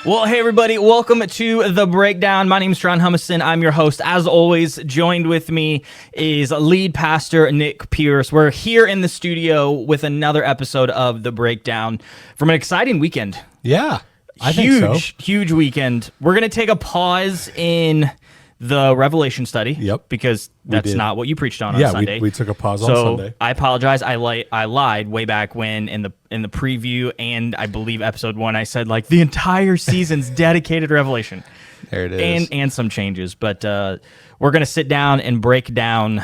Well, hey, everybody. Welcome to The Breakdown. My name is Jaron Humison. I'm your host. As always, joined with me is lead pastor Nick Pierce. We're here in the studio with another episode of The Breakdown from an exciting weekend. Yeah, I think so. Huge weekend. We're going to take a pause in the Revelation study. Yep. Because that's not what you preached on Sunday. We took a pause on Sunday. So I apologize. I lied way back when in the preview and I believe episode 1 I said like the entire season's dedicated to Revelation. There it is. And some changes. But we're going to sit down and break down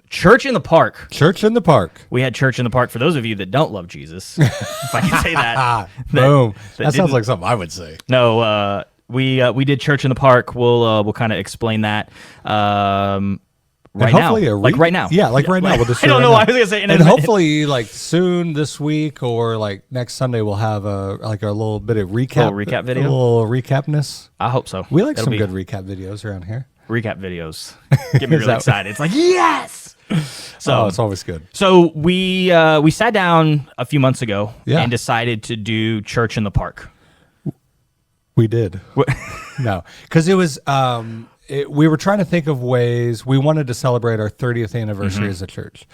Church in the Park. Church in the Park. We had Church in the Park for those of you that don't love Jesus. If I can say that. Boom. That sounds like something I would say. No, we did Church in the Park. We'll kind of explain that right now. Right now. Yeah, right now. We'll just I don't know why I was gonna say. And hopefully, like soon this week or like next Sunday, we'll have a little bit of recap. A little recap video. A little recapness. I hope so. We like some good recap videos around here. Recap videos get me really excited. It's like yes. So it's always good. So we sat down a few months ago and decided to do Church in the Park. We did. No, because it was we were trying to think of ways. We wanted to celebrate our 30th anniversary as a church,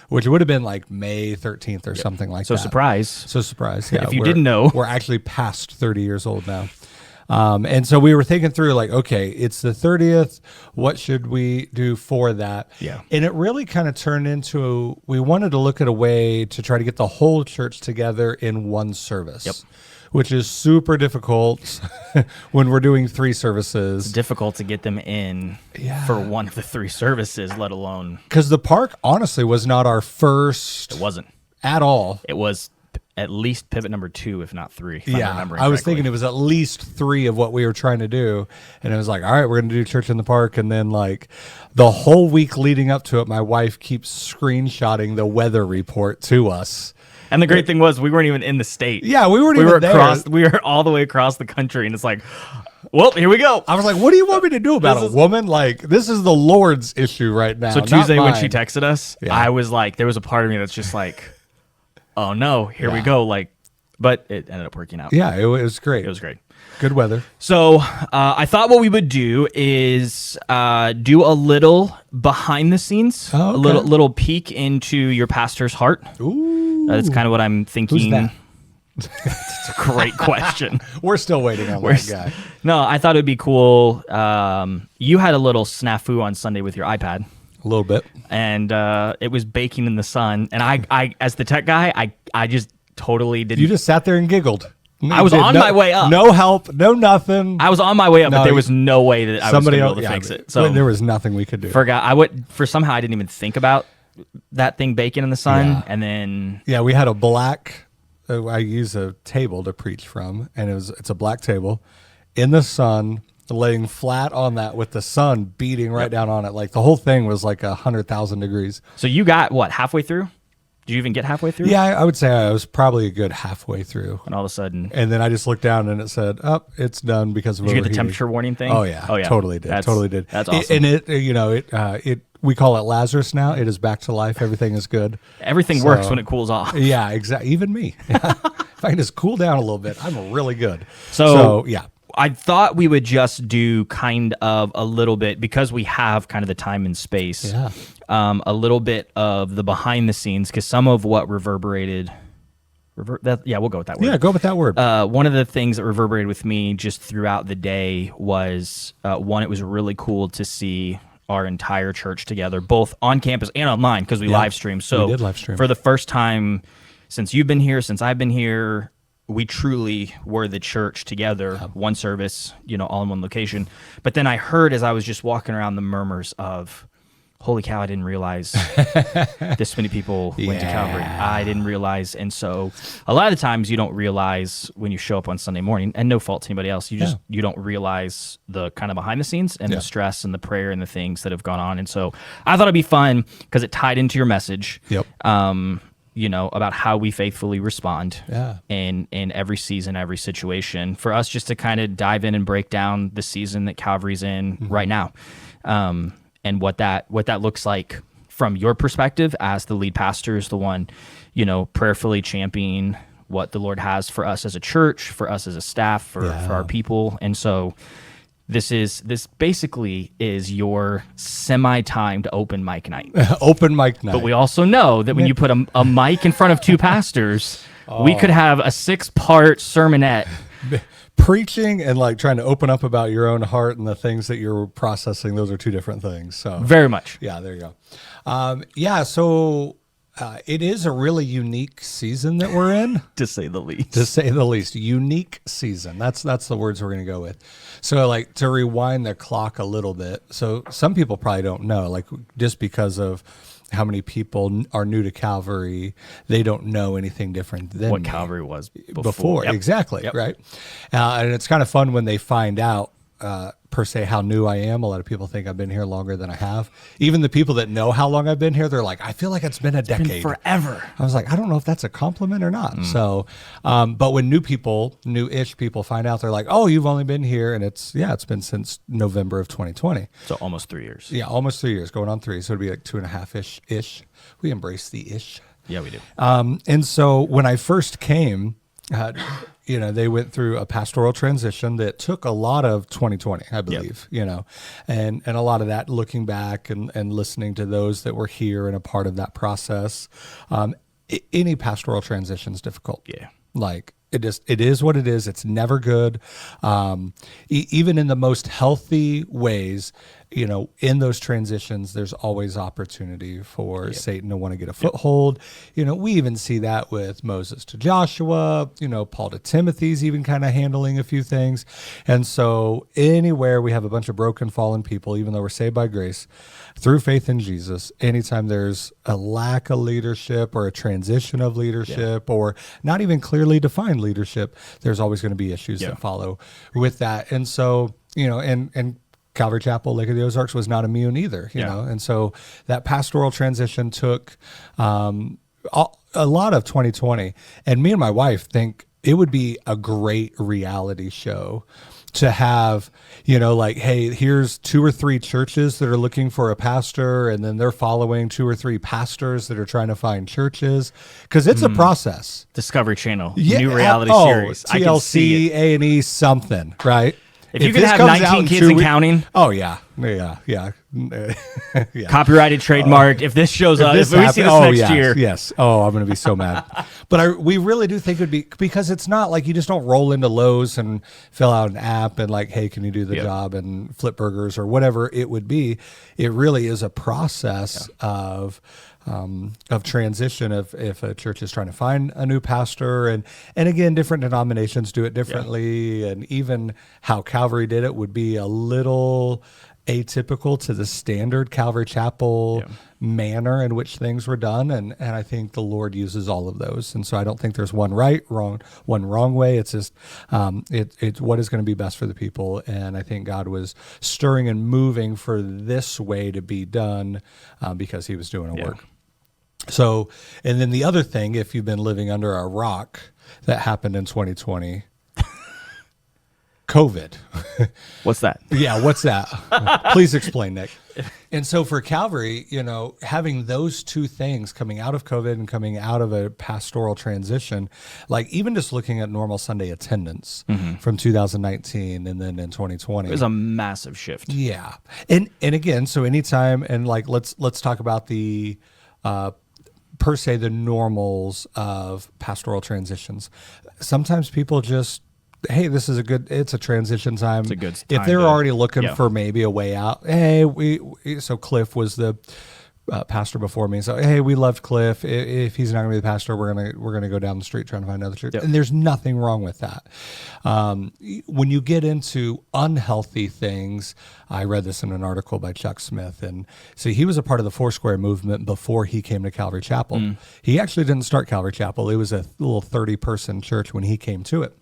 which would have been like May 13th or something like that. So surprise. Yeah, if you didn't know, we're actually past 30 years old now. And so we were thinking through like, okay, it's the 30th. What should we do for that? Yeah. And it really kind of turned into, we wanted to look at a way to try to get the whole church together in one service. Yep. Which is super difficult when we're doing 3 services. It's difficult to get them in for one of the 3 services, let alone... Because the park, honestly, was not our first... It wasn't. At all. It was at least pivot number 2, if not 3. I was thinking it was at least 3 of what we were trying to do. And it was like, all right, we're going to do Church in the Park. And then like the whole week leading up to it, my wife keeps screenshotting the weather report to us. And the great thing was we weren't even in the state. Yeah, we weren't even there. We were all the way across the country, and it's like, well, here we go. I was like, what do you want me to do about it, woman? Like, this is the Lord's issue right now. So Tuesday when she texted us, I was like, there was a part of me that's just like, oh no, here we go. Like, but it ended up working out. Yeah, it was great. It was great. Good weather. So I thought what we would do is do a little behind the scenes, a little peek into your pastor's heart. Ooh. That's kind of what I'm thinking. Who's that? It's a great question. We're still waiting on that guy. No, I thought it'd be cool. You had a little snafu on Sunday with your iPad. A little bit. And it was baking in the sun. And I as the tech guy, I just totally didn't. You just sat there and giggled. I was on my way up. No help, no nothing. I was on my way up, but there was no way that I was going to be able to fix it. So there was nothing we could do. Somehow I didn't even think about that thing baking in the sun. And then we had a black. I use a table to preach from, and it's a black table in the sun, laying flat on that with the sun beating right down on it. Like the whole thing was like 100,000 degrees. So you got what, halfway through? Did you even get halfway through? Yeah, I would say I was probably a good halfway through. And all of a sudden... And then I just looked down and it said, it's done because of overheating. Did you get the temperature warning thing? Oh, yeah. Totally did. Totally did. That's awesome. And we call it Lazarus now. It is back to life. Everything is good. Everything works when it cools off. Yeah, exactly. Even me. If I can just cool down a little bit, I'm really good. So yeah. I thought we would just do kind of a little bit, because we have kind of the time and space, a little bit of the behind the scenes, because some of what reverberated, we'll go with that word. Yeah, go with that word. One of the things that reverberated with me just throughout the day was, one, it was really cool to see our entire church together, both on campus and online, because we live streamed. So we did live stream. For the first time since you've been here, since I've been here, we truly were the church together, one service, all in one location. But then I heard, as I was just walking around, the murmurs of, holy cow, I didn't realize this many people went to Calvary. I didn't realize. And so a lot of the times you don't realize when you show up on Sunday morning, and no fault to anybody else, you don't realize the kind of behind the scenes and the stress and the prayer and the things that have gone on. And so I thought it'd be fun because it tied into your message. Yep. About how we faithfully respond in every season, every situation, for us just to kind of dive in and break down the season that Calvary's in right now, and what that looks like from your perspective as the lead pastor, is the one, prayerfully championing what the Lord has for us as a church, for us as a staff, for our people. And so this basically is your semi-timed open mic night. Open mic night. But we also know that when you put a mic in front of two pastors, we could have a 6-part sermonette. Preaching and like trying to open up about your own heart and the things that you're processing, those are two different things. So very much. Yeah, there you go. So it is a really unique season that we're in. To say the least. To say the least. Unique season. That's the words we're going to go with. So like to rewind the clock a little bit. So some people probably don't know, like just because of how many people are new to Calvary, they don't know anything different than what Calvary was before. Yep. Exactly. Yep. Right. And it's kind of fun when they find out, per se, how new I am. A lot of people think I've been here longer than I have. Even the people that know how long I've been here, they're like, I feel like it's been a decade. Been forever. I was like, I don't know if that's a compliment or not. So, but when new-ish people find out, they're like, oh, you've only been here. And it's been since November of 2020. So almost 3 years. Yeah, almost 3 years, going on 3. So it'd be like 2.5-ish. We embrace the ish. Yeah, we do. And so when I first came, they went through a pastoral transition that took a lot of 2020, I believe, and a lot of that looking back and listening to those that were here and a part of that process. Any pastoral transition is difficult. Yeah. Like it is what it is. It's never good. Even in the most healthy ways, in those transitions, there's always opportunity for Satan to want to get a foothold. We even see that with Moses to Joshua, Paul to Timothy's even kind of handling a few things. And so anywhere we have a bunch of broken, fallen people, even though we're saved by grace, through faith in Jesus, anytime there's a lack of leadership or a transition of leadership or not even clearly defined leadership, there's always going to be issues that follow with that. And so, and Calvary Chapel, Lake of the Ozarks was not immune either, you know? And so that pastoral transition took a lot of 2020. And me and my wife think it would be a great reality show to have, hey, here's 2 or 3 churches that are looking for a pastor, and then they're following 2 or 3 pastors that are trying to find churches, because it's a process. Discovery Channel, new reality series. TLC, I can see it. A&E, something, right? If you could have 19 kids and counting. Oh, yeah. Copyrighted, trademarked. If this shows up, if we see this next year. Yes. Oh, I'm going to be so mad. But we really do think it would be, because it's not like you just don't roll into Lowe's and fill out an app and like, hey, can you do the job and flip burgers or whatever it would be. It really is a process of transition if a church is trying to find a new pastor, and again, different denominations do it differently, and even how Calvary did it would be a little atypical to the standard Calvary Chapel manner in which things were done, and I think the Lord uses all of those, and so I don't think there's one wrong way. It's just it's what is going to be best for the people, and I think God was stirring and moving for this way to be done because He was doing a work. So, and then the other thing, if you've been living under a rock, that happened in 2020, COVID. What's that? Yeah, what's that? Please explain, Nick. And so for Calvary, having those two things coming out of COVID and coming out of a pastoral transition, like even just looking at normal Sunday attendance from 2019 and then in 2020. It was a massive shift. Yeah. And again, so anytime, and like let's talk about the per se the normals of pastoral transitions. Sometimes people just, hey, it's a transition time. It's a good time. If they're already looking for maybe a way out, hey, so Cliff was the pastor before me. So, hey, we loved Cliff. If he's not going to be the pastor, we're gonna go down the street trying to find another church. And there's nothing wrong with that. When you get into unhealthy things, I read this in an article by Chuck Smith, and see, he was a part of the Foursquare movement before he came to Calvary Chapel. He actually didn't start Calvary Chapel. It was a little 30-person church when he came to it.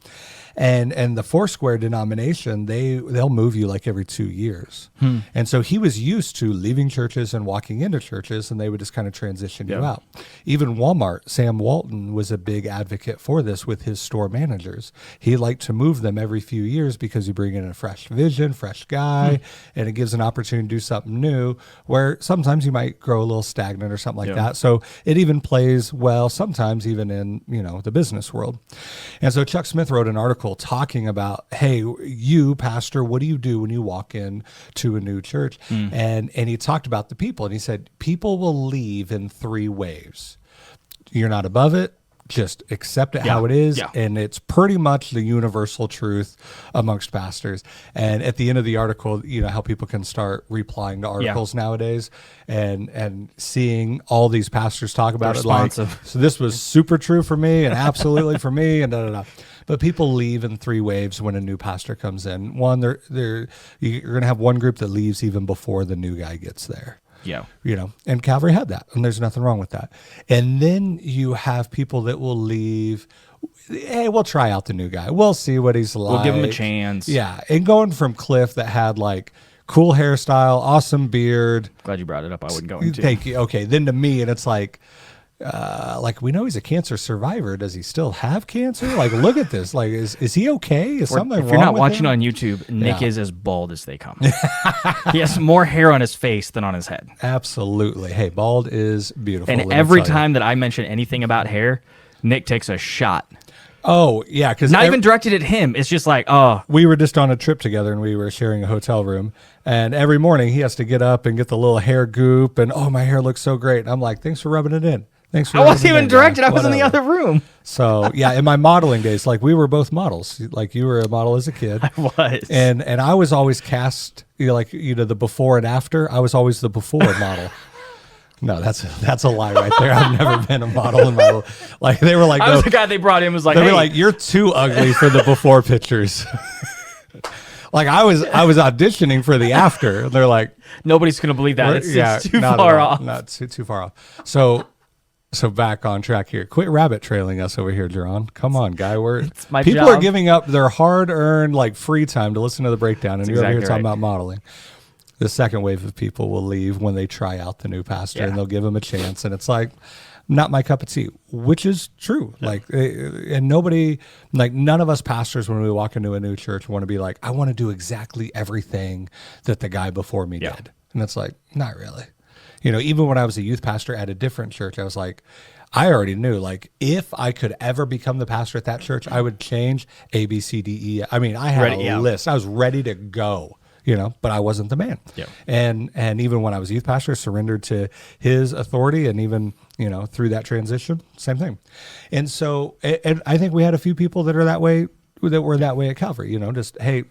And the Foursquare denomination, they'll move you like every 2 years. And so he was used to leaving churches and walking into churches, and they would just kind of transition you out. Even Walmart, Sam Walton was a big advocate for this with his store managers. He liked to move them every few years because you bring in a fresh vision, fresh guy, and it gives an opportunity to do something new, where sometimes you might grow a little stagnant or something like that. So it even plays well sometimes even in, the business world. And so Chuck Smith wrote an article talking about, hey, you pastor, what do you do when you walk in to a new church? And he talked about the people, and he said people will leave in 3 waves. You're not above it. Just accept it how it is. And it's pretty much the universal truth amongst pastors. And at the end of the article, how people can start replying to articles nowadays and seeing all these pastors talk about it. Like, so this was super true for me and absolutely for me and da da da. But people leave in 3 waves when a new pastor comes in. One, you're going to have one group that leaves even before the new guy gets there. Yeah. And Calvary had that, and there's nothing wrong with that. And then you have people that will leave. Hey, we'll try out the new guy. We'll see what he's like. We'll give him a chance. Yeah. And going from Cliff that had like cool hairstyle, awesome beard. Glad you brought it up. I wasn't going to. Thank you. Okay. Then to me, and it's like we know he's a cancer survivor. Does he still have cancer? Like, look at this. Like, is he okay? Is something wrong? If you're not with watching him? on YouTube, Nick is as bald as they come. He has more hair on his face than on his head. Absolutely. Hey, bald is beautiful. And every time that I mention anything about hair, Nick takes a shot. Oh, yeah. Because not even directed at him. It's just like, oh. We were just on a trip together, and we were sharing a hotel room. And every morning he has to get up and get the little hair goop. And, oh, my hair looks so great. And I'm like, thanks for rubbing it in. I wasn't even directed. I was in the other room. So, yeah, in my modeling days, like we were both models. Like you were a model as a kid. I was. And I was always cast, the before and after. I was always the before model. No, that's a lie right there. I've never been a model in my life. Like they were like, I was the guy they brought in was like, they were like, you're too ugly for the before pictures. Like I was auditioning for the after. They're like, nobody's gonna believe that. It's too far off. Not too far off. So back on track here. Quit rabbit trailing us over here, Jaron. Come on, guy. People are giving up their hard-earned like free time to listen to the breakdown, and you're over here talking about modeling. The second wave of people will leave when they try out the new pastor, and they'll give him a chance, and it's like, not my cup of tea, which is true. Yeah. Like, and nobody, like none of us pastors, when we walk into a new church, want to be like, I want to do exactly everything that the guy before me did, and it's like, not really. Even when I was a youth pastor at a different church, I was like, I already knew, like, if I could ever become the pastor at that church, I would change A, B, C, D, E. I mean, I had a list. I was ready to go, but I wasn't the man. Yeah. And even when I was youth pastor, surrendered to his authority, and even, through that transition, same thing. And so, and I think we had a few people that were that way at Calvary, just, hey,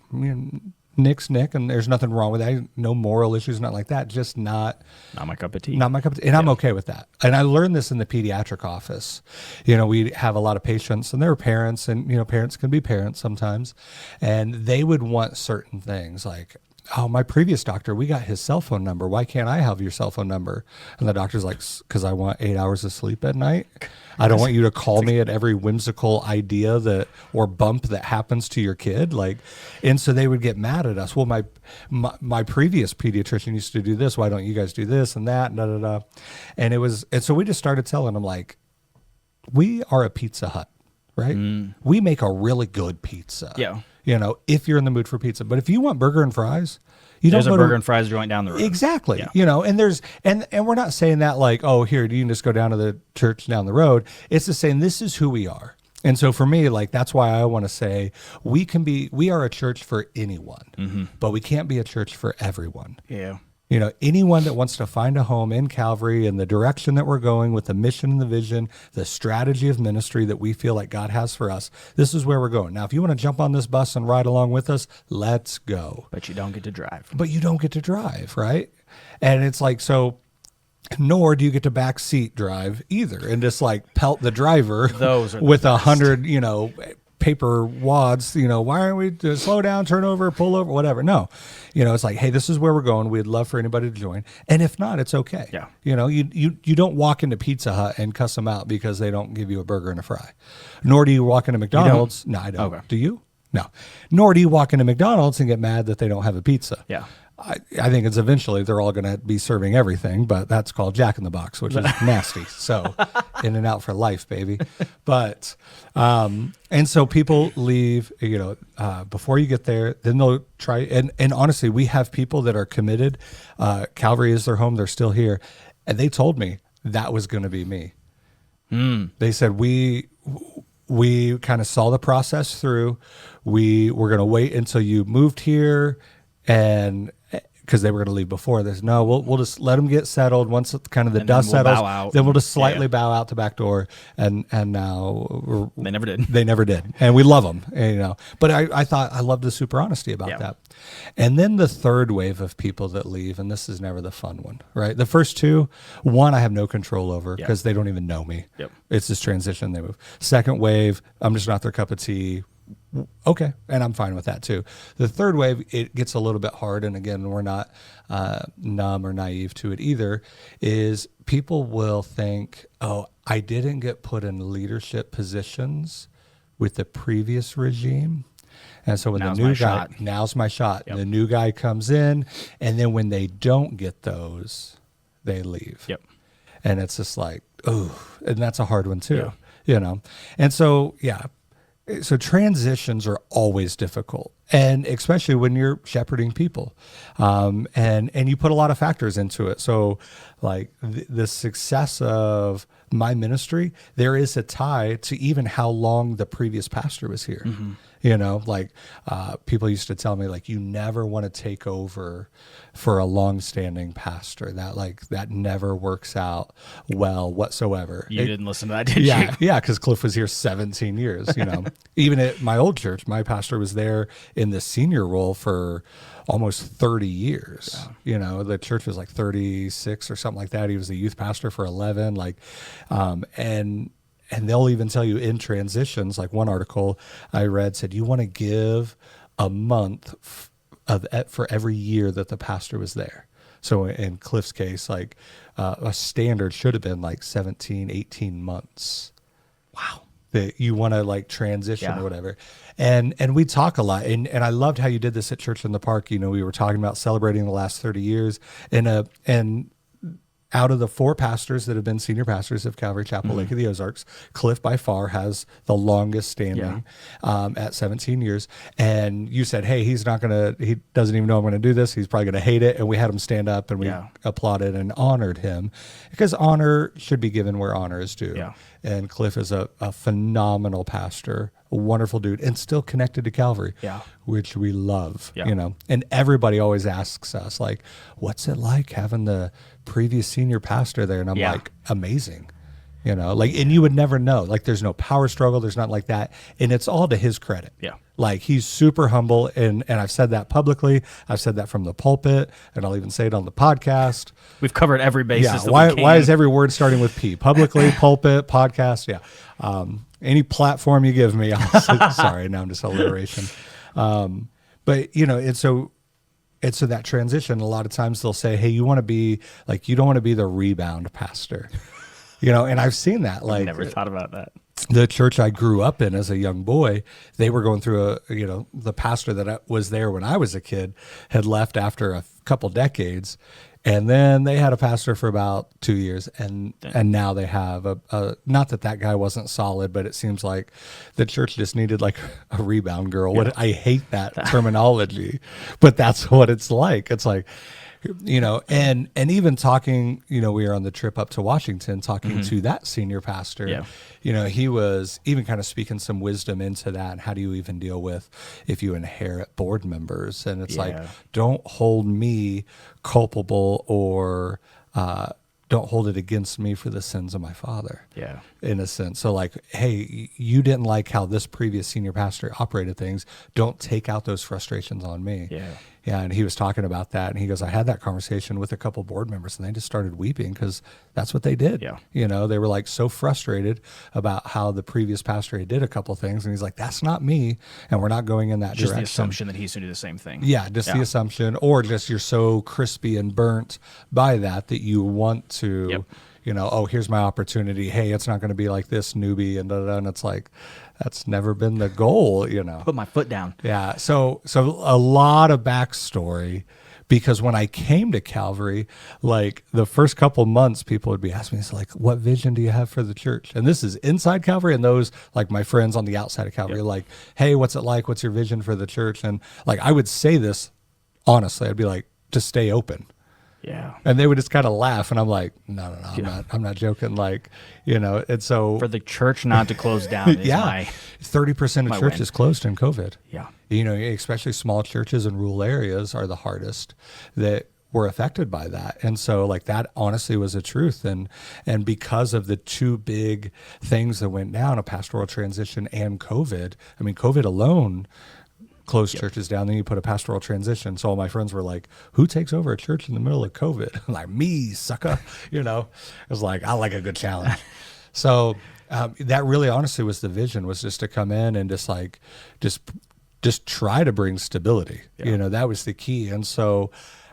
Nick's Nick, and there's nothing wrong with that. No moral issues, not like that. Just not my cup of tea. Not my cup of tea. And I'm okay with that. And I learned this in the pediatric office. We have a lot of patients, and they're parents, and parents can be parents sometimes, and they would want certain things like, oh, my previous doctor, we got his cell phone number. Why can't I have your cell phone number? And the doctor's like, because I want 8 hours of sleep at night. I don't want you to call me at every whimsical idea or bump that happens to your kid. Like, and so they would get mad at us. Well, my previous pediatrician used to do this. Why don't you guys do this and that? And so we just started telling them, like, we are a Pizza Hut, right? We make a really good pizza. Yeah. If you're in the mood for pizza. But if you want burger and fries, there's a burger and fries joint down the road. Exactly. Yeah. And we're not saying that like, oh, here, you can just go down to the church down the road. It's just saying this is who we are. And so for me, like, that's why I want to say we are a church for anyone, but we can't be a church for everyone. Yeah. Anyone that wants to find a home in Calvary and the direction that we're going with the mission and the vision, the strategy of ministry that we feel like God has for us, this is where we're going. Now, if you want to jump on this bus and ride along with us, let's go. But you don't get to drive. Right? And it's like, so, nor do you get to back seat drive either and just like pelt the driver with 100, paper wads, why aren't we slow down, turn over, pull over, whatever. No, it's like, hey, this is where we're going. We'd love for anybody to join. And if not, it's okay. Yeah. You don't walk into Pizza Hut and cuss them out because they don't give you a burger and a fry. Nor do you walk into McDonald's. No, I don't. Okay. Do you? No. Nor do you walk into McDonald's and get mad that they don't have a pizza. Yeah. I think it's eventually they're all going to be serving everything, but that's called Jack in the Box, which is nasty. So in and out for life, baby. But, and so people leave, before you get there, then they'll try. And honestly, we have people that are committed. Calvary is their home. They're still here. And they told me that was going to be me. They said, we kind of saw the process through. We were going to wait until you moved here, and because they were going to leave before this. No, we'll just let them get settled. Once kind of the dust settles, then we'll just slightly bow out the back door. And now they never did. They never did, and we love them. But I thought I loved the super honesty about that. And then the third wave of people that leave, and this is never the fun one, right? The first two, one I have no control over because they don't even know me. Yep. It's this transition they move. Second wave, I'm just not their cup of tea. Okay, and I'm fine with that too. The third wave, it gets a little bit hard, and again, we're not numb or naive to it either, is people will think, oh, I didn't get put in leadership positions with the previous regime. And so when the new guy, now's my shot. Yep. The new guy comes in, and then when they don't get those, they leave. Yep. And it's just like, oh, and that's a hard one too, And so, so transitions are always difficult, and especially when you're shepherding people, and you put a lot of factors into it. So like the success of my ministry, there is a tie to even how long the previous pastor was here. Mm-hmm. People used to tell me, like, you never want to take over for a long-standing pastor. That never works out well whatsoever. You didn't listen to that, did you? Yeah, because Cliff was here 17 years. Even at my old church, my pastor was there in the senior role for almost 30 years. Yeah. The church was like 36 or something like that. He was the youth pastor for 11. And they'll even tell you in transitions, like one article I read said, you want to give a month for every year that the pastor was there. So in Cliff's case, like a standard should have been like 17, 18 months. Wow. That you want to like transition or whatever. And we talk a lot. And I loved how you did this at Church in the Park. We were talking about celebrating the last 30 years. And out of the 4 pastors that have been senior pastors of Calvary Chapel, Lake of the Ozarks, Cliff by far has the longest standing at 17 years. And you said, hey, he doesn't even know I'm going to do this. He's probably going to hate it. And we had him stand up and we applauded and honored him, because honor should be given where honor is due. Yeah. And Cliff is a phenomenal pastor, a wonderful dude, and still connected to Calvary, which we love, And everybody always asks us, like, what's it like having the previous senior pastor there? And I'm like, amazing, and you would never know. Like, there's no power struggle. There's nothing like that. And it's all to his credit. Yeah. Like, he's super humble. And I've said that publicly. I've said that from the pulpit, and I'll even say it on the podcast. We've covered every basis. Why is every word starting with P? Publicly, pulpit, podcast. Yeah. Any platform you give me, I'll say, sorry, now I'm just alliteration. But and so that transition, a lot of times they'll say, hey, you want to be like, you don't want to be the rebound pastor, and I've seen that. Like, never thought about that. The church I grew up in as a young boy, they were going through the pastor that was there when I was a kid had left after a couple decades. And then they had a pastor for about 2 years, and now they have a not that guy wasn't solid, but it seems like the church just needed like a rebound girl. Yeah. I hate that terminology, but that's what it's like. It's like, and even talking, we were on the trip up to Washington talking to that senior pastor. Yeah. He was even kind of speaking some wisdom into that. And how do you even deal with if you inherit board members? And it's like, don't hold me culpable, or don't hold it against me for the sins of my father. Yeah. In a sense. So like, hey, you didn't like how this previous senior pastor operated things. Don't take out those frustrations on me. Yeah. Yeah, and he was talking about that, and he goes, I had that conversation with a couple board members, and they just started weeping because that's what they did. Yeah. They were like so frustrated about how the previous pastor had did a couple things, and he's like, that's not me, and we're not going in that direction. Just the assumption that he's going to do the same thing. Yeah, just the assumption, or just you're so crispy and burnt by that you want to, oh, here's my opportunity. Hey, it's not going to be like this, newbie, and and it's like, that's never been the goal, Put my foot down. Yeah. So a lot of backstory, because when I came to Calvary, like the first couple months, people would be asking me, it's like, what vision do you have for the church? And this is inside Calvary, and those, like my friends on the outside of Calvary, like, hey, what's it like? What's your vision for the church? And like, I would say this honestly, I'd be like, just stay open. Yeah. And they would just kind of laugh, and I'm like, no, I'm not joking. Like, and so for the church not to close down is 30% of churches closed in COVID. Yeah. Especially small churches in rural areas are the hardest that were affected by that. And so like that honestly was a truth. And because of the two big things that went down, a pastoral transition and COVID, I mean, COVID alone closed churches down, then you put a pastoral transition. So all my friends were like, who takes over a church in the middle of COVID? I'm like, me, sucker. It was like, I like a good challenge. So that really honestly was the vision, was just to come in and just try to bring stability. That was the key. And so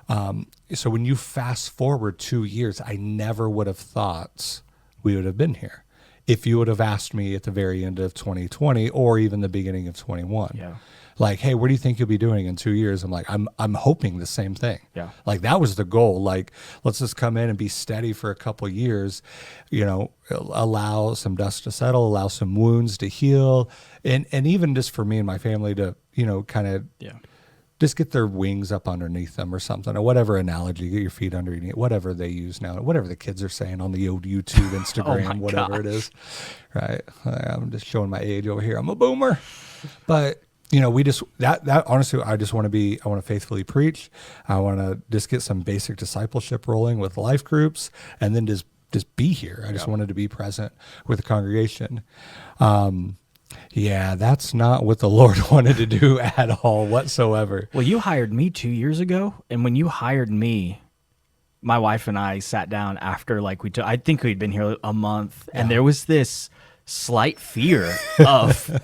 so when you fast forward 2 years, I never would have thought we would have been here if you would have asked me at the very end of 2020 or even the beginning of 21. Yeah. Like, hey, what do you think you'll be doing in 2 years? I'm like, I'm hoping the same thing. Yeah. Like that was the goal. Like, let's just come in and be steady for a couple of years, allow some dust to settle, allow some wounds to heal. And even just for me and my family to, kind of just get their wings up underneath them or something, or whatever analogy, get your feet underneath, whatever they use now, whatever the kids are saying on the old YouTube, Instagram, whatever it is. Right. I'm just showing my age over here. I'm a boomer. But we just, that honestly, I want to faithfully preach. I want to just get some basic discipleship rolling with life groups, and then just be here. I just wanted to be present with the congregation. That's not what the Lord wanted to do at all whatsoever. Well, you hired me 2 years ago, and when you hired me, my wife and I sat down after I think we'd been here a month, and there was this slight fear of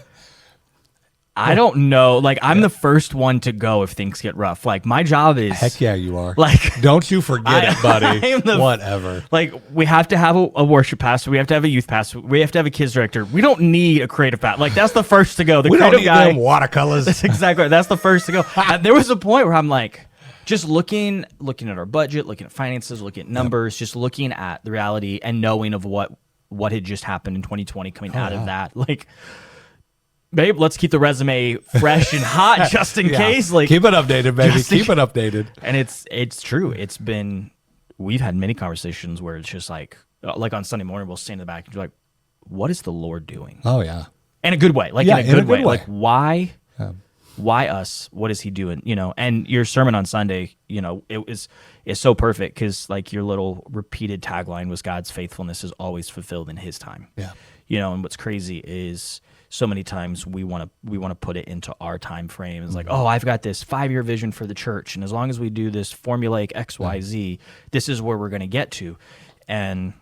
I don't know. Like, I'm the first one to go if things get rough. Like, my job is... Heck yeah, you are. Like, don't you forget it, buddy. Whatever. Like, we have to have a worship pastor. We have to have a youth pastor. We have to have a kids director. We don't need a creative pastor. Like, that's the first to go. The we creative don't need guy, them watercolors. That's exactly right. That's the first to go. There was a point where I'm like, just looking at our budget, looking at finances, looking at numbers, just looking at the reality and knowing of what had just happened in 2020 coming out of that. Like... Babe, let's keep the resume fresh and hot just in case. Like, keep it updated, baby. Keep it updated. And it's true. We've had many conversations where it's just like on Sunday morning, we'll stand in the back and be like, what is the Lord doing? Oh yeah. In a good way. Like in a good way. Like why us? What is he doing? And your sermon on Sunday, is so perfect because like your little repeated tagline was God's faithfulness is always fulfilled in his time. Yeah. And what's crazy is so many times we want to put it into our time frame. It's like, oh, I've got this 5-year vision for the church, and as long as we do this formulaic XYZ, this is where we're going to get to. And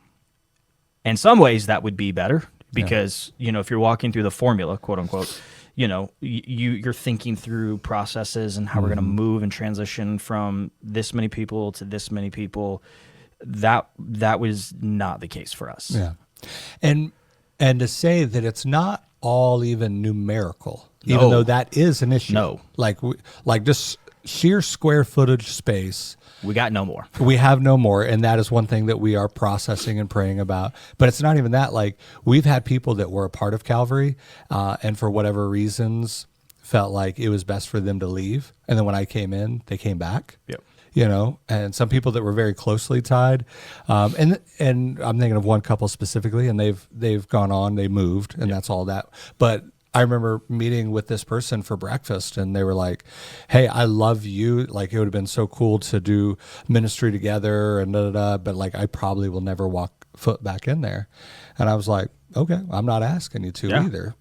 in some ways that would be better because, if you're walking through the formula, quote unquote, you're thinking through processes and how we're going to move and transition from this many people to this many people. That was not the case for us. Yeah. And to say that it's not all even numerical, even though that is an issue. No. Like just sheer square footage space. We got no more. We have no more, and that is one thing that we are processing and praying about. But it's not even that. Like, we've had people that were a part of Calvary, and for whatever reasons felt like it was best for them to leave. And then when I came in, they came back. Yep. And some people that were very closely tied, and I'm thinking of one couple specifically, and they've gone on, they moved, and that's all that. But I remember meeting with this person for breakfast, and they were like, "Hey, I love you. Like, it would have been so cool to do ministry together, and but like, I probably will never walk foot back in there." And I was like, "Okay, I'm not asking you to either,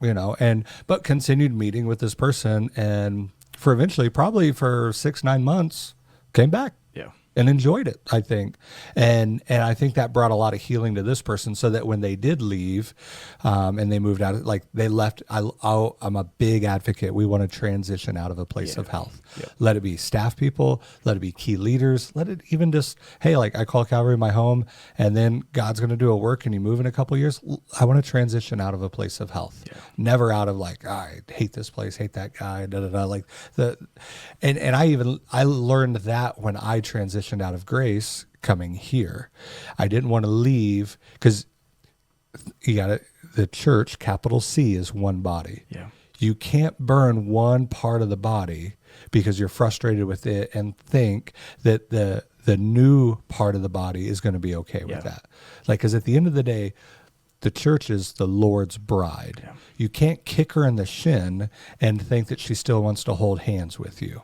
but continued meeting with this person, and for eventually, probably for 6-9 months." Came back. Yeah. and enjoyed it, I think. And I think that brought a lot of healing to this person, so that when they did leave and they moved out, like they left, I'm a big advocate. We want to transition out of a place of health. Yep. Let it be staff people, let it be key leaders, let it even just, hey, like I call Calvary my home, and then God's going to do a work and you move in a couple of years. I want to transition out of a place of health, never out of like, I hate this place, hate that guy, like and I learned that when I transitioned out of Grace coming here. I didn't want to leave, because you got it. The church, capital C, is one body. Yeah. You can't burn one part of the body because you're frustrated with it and think that the new part of the body is going to be okay with that. Like, because at the end of the day, the church is the Lord's bride. Yeah. You can't kick her in the shin and think that she still wants to hold hands with you.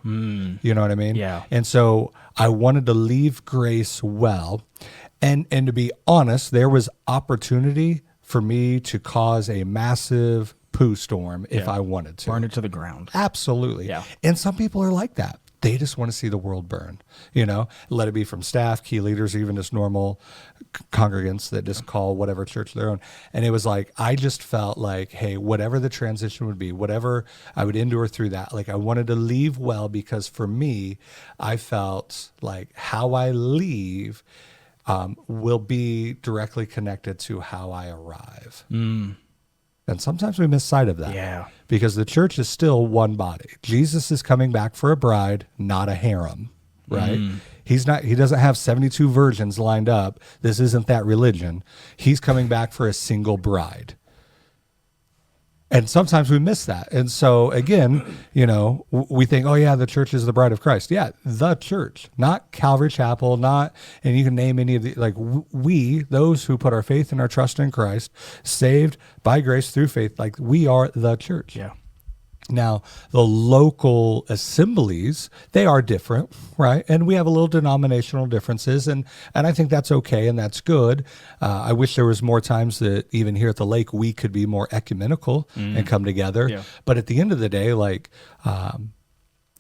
You know what I mean? Yeah. And so I wanted to leave Grace well. And to be honest, there was opportunity for me to cause a massive poo storm if I wanted to. Burn it to the ground. Absolutely. Yeah. And some people are like that. They just want to see the world burn, let it be from staff, key leaders, even just normal congregants that just call whatever church their own. And it was like, I just felt like, hey, whatever the transition would be, whatever I would endure through that, like I wanted to leave well, because for me, I felt like how I leave will be directly connected to how I arrive. And sometimes we miss sight of that. Yeah. Because the church is still one body. Jesus is coming back for a bride, not a harem, right? He doesn't have 72 virgins lined up. This isn't that religion. He's coming back for a single bride. And sometimes we miss that. And so again, we think, oh yeah, the church is the bride of Christ. Yeah, the church, not Calvary Chapel, and you can name any of the, like we, those who put our faith and our trust in Christ, saved by grace through faith, like we are the church. Yeah. Now, the local assemblies, they are different, right? And we have a little denominational differences, and I think that's okay, and that's good. I wish there was more times that even here at the lake, we could be more ecumenical and come together. Yeah. But at the end of the day, like, I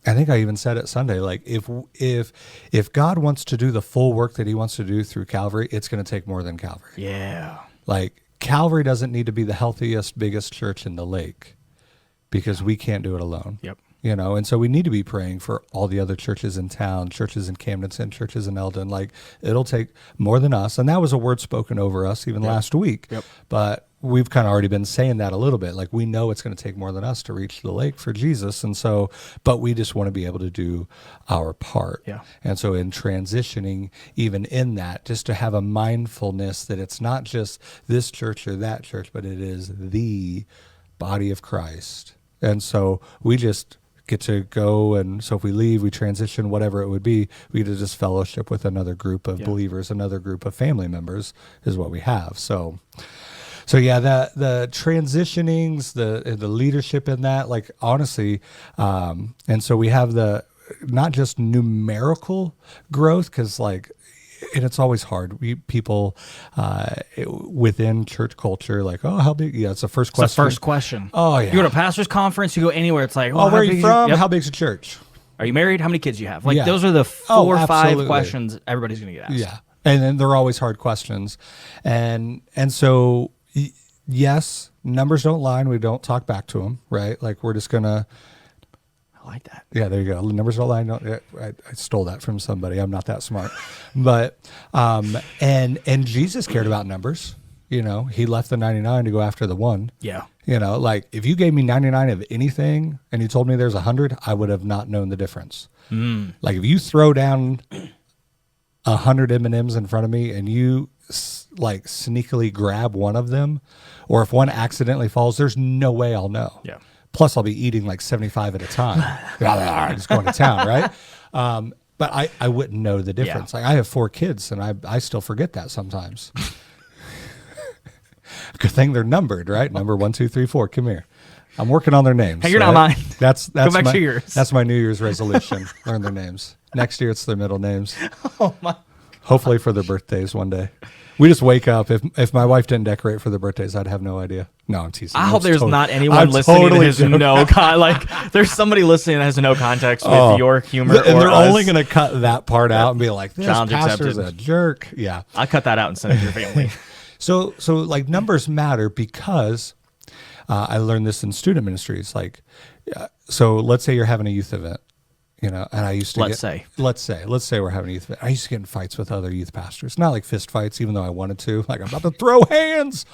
think I even said it Sunday, like if God wants to do the full work that he wants to do through Calvary, it's going to take more than Calvary. Yeah. Like, Calvary doesn't need to be the healthiest, biggest church in the lake, because we can't do it alone. Yep. And so we need to be praying for all the other churches in town, churches in Camden, churches in Eldon. Like, it'll take more than us. And that was a word spoken over us even last week. Yep. But we've kind of already been saying that a little bit. Like, we know it's going to take more than us to reach the lake for Jesus. And so, but we just want to be able to do our part. Yeah. And so in transitioning, even in that, just to have a mindfulness that it's not just this church or that church, but it is the body of Christ. And so we just get to go, and so if we leave, we transition, whatever it would be, we get to just fellowship with another group of believers, another group of family members is what we have. So yeah, the transitionings, the leadership in that, like, honestly, and so we have the not just numerical growth, because like, and it's always hard. People within church culture, like, oh, how big? Yeah, it's the first question. It's the first question. Oh, yeah. You go to a pastor's conference, you go anywhere, it's like, oh, where are you from? How big's the church? Are you married? How many kids do you have? Like, those are the 4 or 5 questions everybody's going to get asked. Yeah, and then they're always hard questions. And so, yes, numbers don't lie, and we don't talk back to them, right? Like, we're just going to... I like that. Yeah, there you go. Numbers don't lie. I stole that from somebody. I'm not that smart. But and Jesus cared about numbers. He left the 99 to go after the one. Yeah. Like, if you gave me 99 of anything and you told me there's 100, I would have not known the difference. Like, if you throw down 100 M&Ms in front of me and you like sneakily grab one of them, or if one accidentally falls, there's no way I'll know. Yeah. Plus, I'll be eating like 75 at a time. Just going to town, right? But I wouldn't know the difference. Like, I have 4 kids, and I still forget that sometimes. Good thing they're numbered, right? Number 1, 2, 3, 4. Come here. I'm working on their names. Hey, you're not mine. That's Go back my, to yours. That's my New Year's resolution. Learn their names. Next year, it's their middle names. Oh my! Hopefully for their birthdays one day. We just wake up. If my wife didn't decorate for the birthdays, I'd have no idea. No, I'm teasing. I hope there's not anyone listening that has there's somebody listening that has no context with your humor. And they're only going to cut that part out and be like, this Challenge pastor's accepted. a jerk. Yeah. I cut that out and send it to your family. So like numbers matter because I learned this in student ministries. Like, so let's say you're having a youth event, and I used to let's say we're having a youth event. I used to get in fights with other youth pastors, not like fist fights, even though I wanted to, like I'm about to throw hands,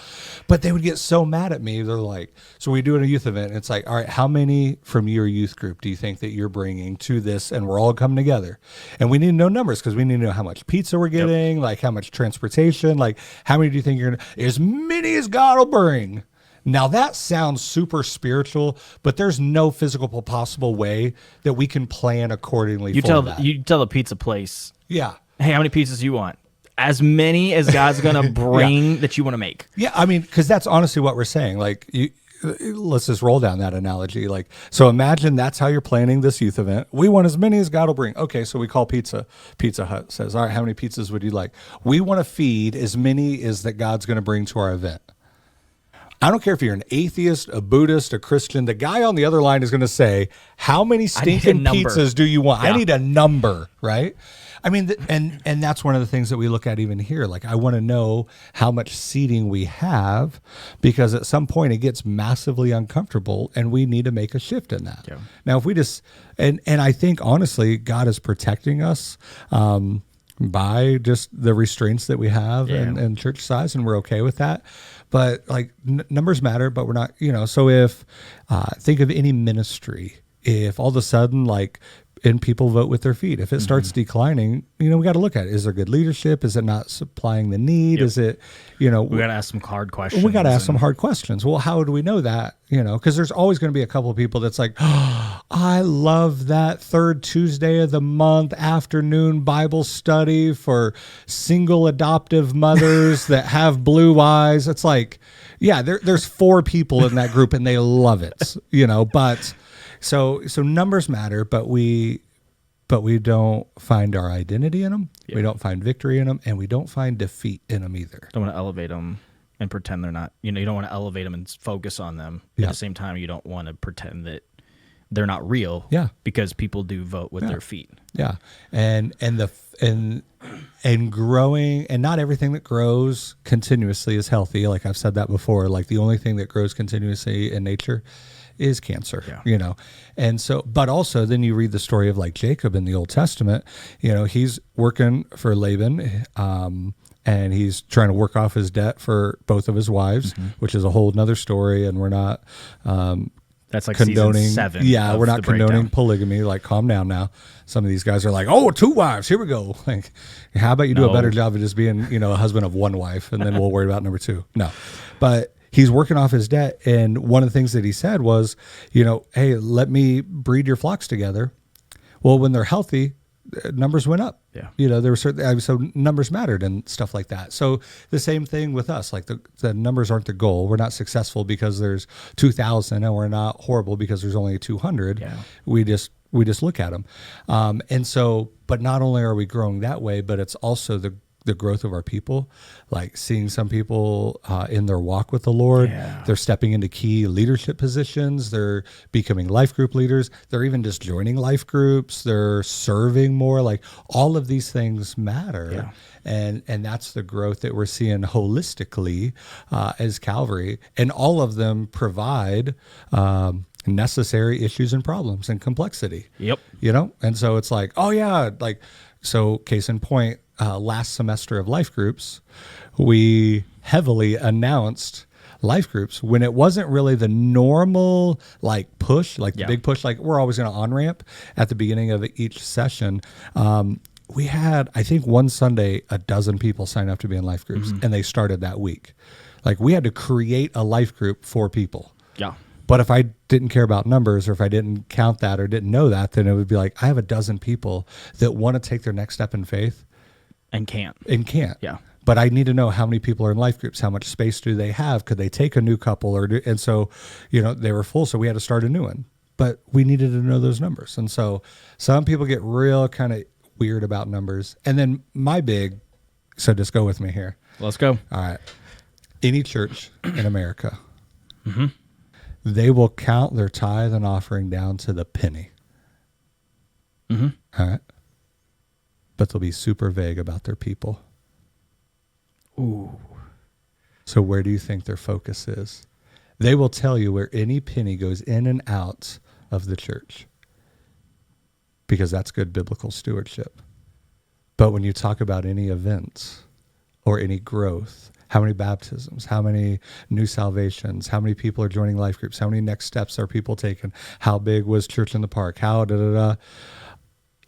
but they would get so mad at me. They're like, so we do a youth event. And it's like, all right, how many from your youth group do you think that you're bringing to this? And we're all coming together, and we need to know numbers because we need to know how much pizza we're getting, like how much transportation, like how many do you think you're going to, as many as God will bring. Now that sounds super spiritual, but there's no physical possible way that we can plan accordingly. You tell the pizza place, yeah, hey, how many pizzas you want? As many as God's gonna bring that you want to make. Yeah, I mean, because that's honestly what we're saying. Like, let's just roll down that analogy. Like, so imagine that's how you're planning this youth event. We want as many as God will bring. Okay, so we call Pizza Hut says, all right, how many pizzas would you like? We want to feed as many as that God's going to bring to our event. I don't care if you're an atheist, a Buddhist, a Christian. The guy on the other line is going to say, how many stinking pizzas do you want? Yeah. I need a number, right? I mean, and that's one of the things that we look at even here. Like, I want to know how much seating we have, because at some point it gets massively uncomfortable and we need to make a shift in that. Yeah. Now, if we just, and I think honestly, God is protecting us by just the restraints that we have and church size, and we're okay with that. But like numbers matter, but we're not, so if, think of any ministry, if all of a sudden and people vote with their feet, if it starts declining, we got to look at it. Is there good leadership? Is it not supplying the need? Yep. Is it, we got to ask some hard questions. We got to ask some hard questions. Well, how do we know that? Because there's always going to be a couple of people that's like, oh, I love that third Tuesday of the month afternoon Bible study for single adoptive mothers that have blue eyes. It's like, yeah, there's 4 people in that group and they love it, but so numbers matter, but we don't find our identity in them. Yeah. We don't find victory in them, and we don't find defeat in them either. Don't want to elevate them and pretend they're not. You don't want to elevate them and focus on them. At the same time, you don't want to pretend that they're not real. Yeah, because people do vote with their feet. Yeah, and growing, and not everything that grows continuously is healthy. Like I've said that before. Like the only thing that grows continuously in nature is cancer, and so, but also then you read the story of like Jacob in the Old Testament, he's working for Laban, and he's trying to work off his debt for both of his wives, which is a whole nother story. And we're not, that's like condoning, season 7. Yeah. We're not condoning polygamy. Like, calm down now. Some of these guys are like, oh, 2 wives. Here we go. Like, how about you do a better job of just being, a husband of 1 wife, and then we'll worry about number 2. No, but he's working off his debt. And one of the things that he said was, hey, let me breed your flocks together. Well, when they're healthy, numbers went up. Yeah. There were certain, so numbers mattered and stuff like that. So the same thing with us, like the numbers aren't the goal. We're not successful because there's 2,000, and we're not horrible because there's only 200. Yeah. We just look at them. And so, but not only are we growing that way, but it's also the growth of our people, like seeing some people in their walk with the Lord. Yeah. They're stepping into key leadership positions. They're becoming life group leaders. They're even just joining life groups. They're serving more. Like, all of these things matter. Yeah. And that's the growth that we're seeing holistically as Calvary. And all of them provide necessary issues and problems and complexity. Yep. And so it's like, oh yeah, like, so case in point, last semester of life groups, we heavily announced life groups when it wasn't really the normal push, the big push, like we're always going to on-ramp at the beginning of each session. We had, I think one Sunday, 12 people sign up to be in life groups, and they started that week. Like, we had to create a life group for people. Yeah. But if I didn't care about numbers, or if I didn't count that or didn't know that, then it would be like, I have 12 people that want to take their next step in faith. And can't. Yeah. But I need to know how many people are in life groups. How much space do they have? Could they take a new couple? And so, they were full, so we had to start a new one. But we needed to know those numbers. And so some people get real kind of weird about numbers. And then so just go with me here. Let's go. All right. Any church in America, they will count their tithe and offering down to the penny. All right. But they'll be super vague about their people. Ooh. So where do you think their focus is? They will tell you where any penny goes in and out of the church, because that's good biblical stewardship. But when you talk about any events or any growth, how many baptisms, how many new salvations, how many people are joining life groups, how many next steps are people taking, how big was church in the park, how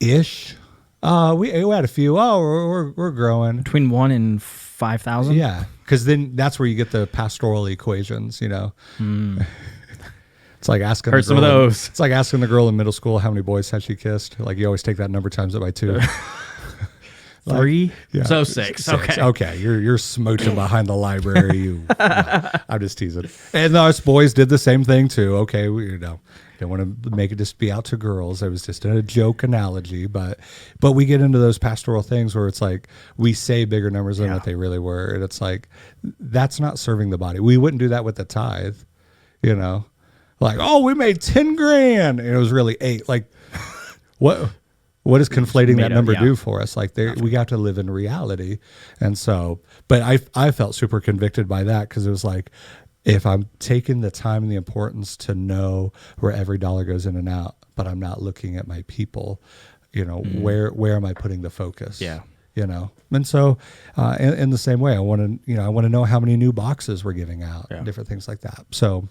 ish. We had a few. Oh, we're growing Between 1 and 5,000? Yeah, because then that's where you get the pastoral equations. It's like asking. Heard some of those. It's like asking the girl in middle school how many boys has she kissed. Like you always take that number times it by 2. 3? Yeah. So 6. Okay. Okay. You're smooching behind the library. No, I'm just teasing. And us boys did the same thing too. Okay, we don't want to make it just be out to girls. It was just a joke analogy, but we get into those pastoral things where it's like we say bigger numbers than what they really were, and it's like that's not serving the body. We wouldn't do that with the tithe, Like, oh, we made 10 grand, and it was really 8. Like, what is conflating that number do for us? Like, we got to live in reality. And so, but I felt super convicted by that, because it was like, if I'm taking the time and the importance to know where every dollar goes in and out, but I'm not looking at my people, where am I putting the focus? Yeah. And so, in the same way, I want to know how many new boxes we're giving out, different things like that. So,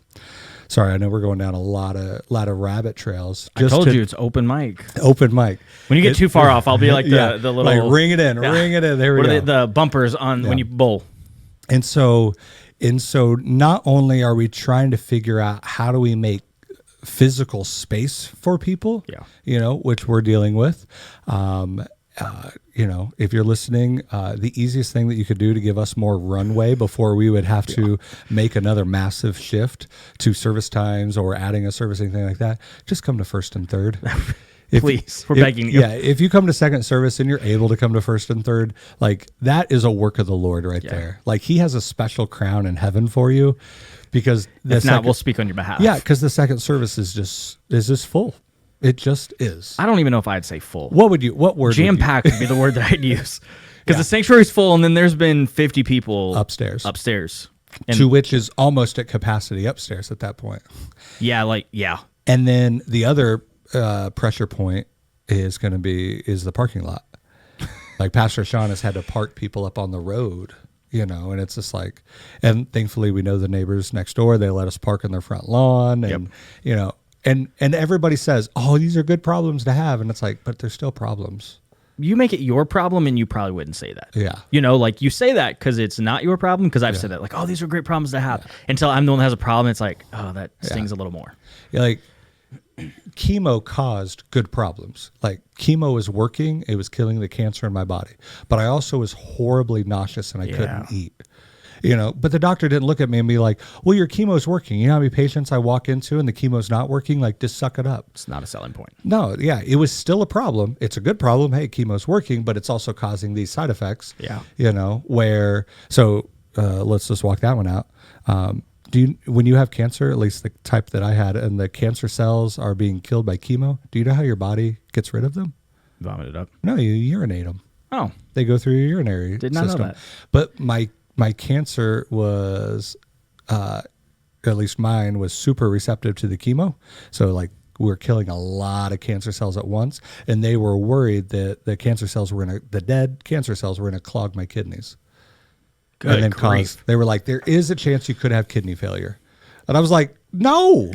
sorry, I know we're going down a lot of rabbit trails. I told you it's open mic. Open mic. When you get too far off, I'll be like the little like ring it in. There we go. The bumpers on when you bowl. And so not only are we trying to figure out how do we make physical space for people, which we're dealing with. If you're listening, the easiest thing that you could do to give us more runway before we would have to make another massive shift to service times or adding a service, anything like that, just come to first and third. Please, we're begging you. Yeah, if you come to second service and you're able to come to first and third, like that is a work of the Lord right there. Like he has a special crown in heaven for you, because if not, we'll speak on your behalf. Yeah, because the second service is just full. It just is. I don't even know if I'd say full. What word? Jam-packed would be the word that I'd use. Because the sanctuary's full, and then there's been 50 people upstairs. And to which is almost at capacity upstairs at that point. Yeah, And then the other pressure point is going to be the parking lot. Like Pastor Sean has had to park people up on the road, and it's just like, and thankfully we know the neighbors next door. They let us park in their front lawn, and And everybody says, oh, these are good problems to have. And it's like, but they're still problems. You make it your problem, and you probably wouldn't say that. Yeah. Like you say that because it's not your problem, because I've said that. Like, oh, these are great problems to have. Until I'm the one that has a problem, it's like, oh, that stings a little more. Yeah, like chemo caused good problems. Like chemo was working. It was killing the cancer in my body. But I also was horribly nauseous, and I couldn't eat. But the doctor didn't look at me and be like, well, your chemo's working. You know how many patients I walk into and the chemo's not working? Like, just suck it up. It's not a selling point. No, it was still a problem. It's a good problem. Hey, chemo's working, but it's also causing these side effects. Yeah. Let's just walk that one out. When you have cancer, at least the type that I had, and the cancer cells are being killed by chemo, do you know how your body gets rid of them? Vomit it up. No, you urinate them. Oh. They go through your urinary system. Did not know that. But my cancer was, at least mine, was super receptive to the chemo. So like we were killing a lot of cancer cells at once, and they were worried that the dead cancer cells were going to clog my kidneys. Good grief. They were like, there is a chance you could have kidney failure. And I was like, no.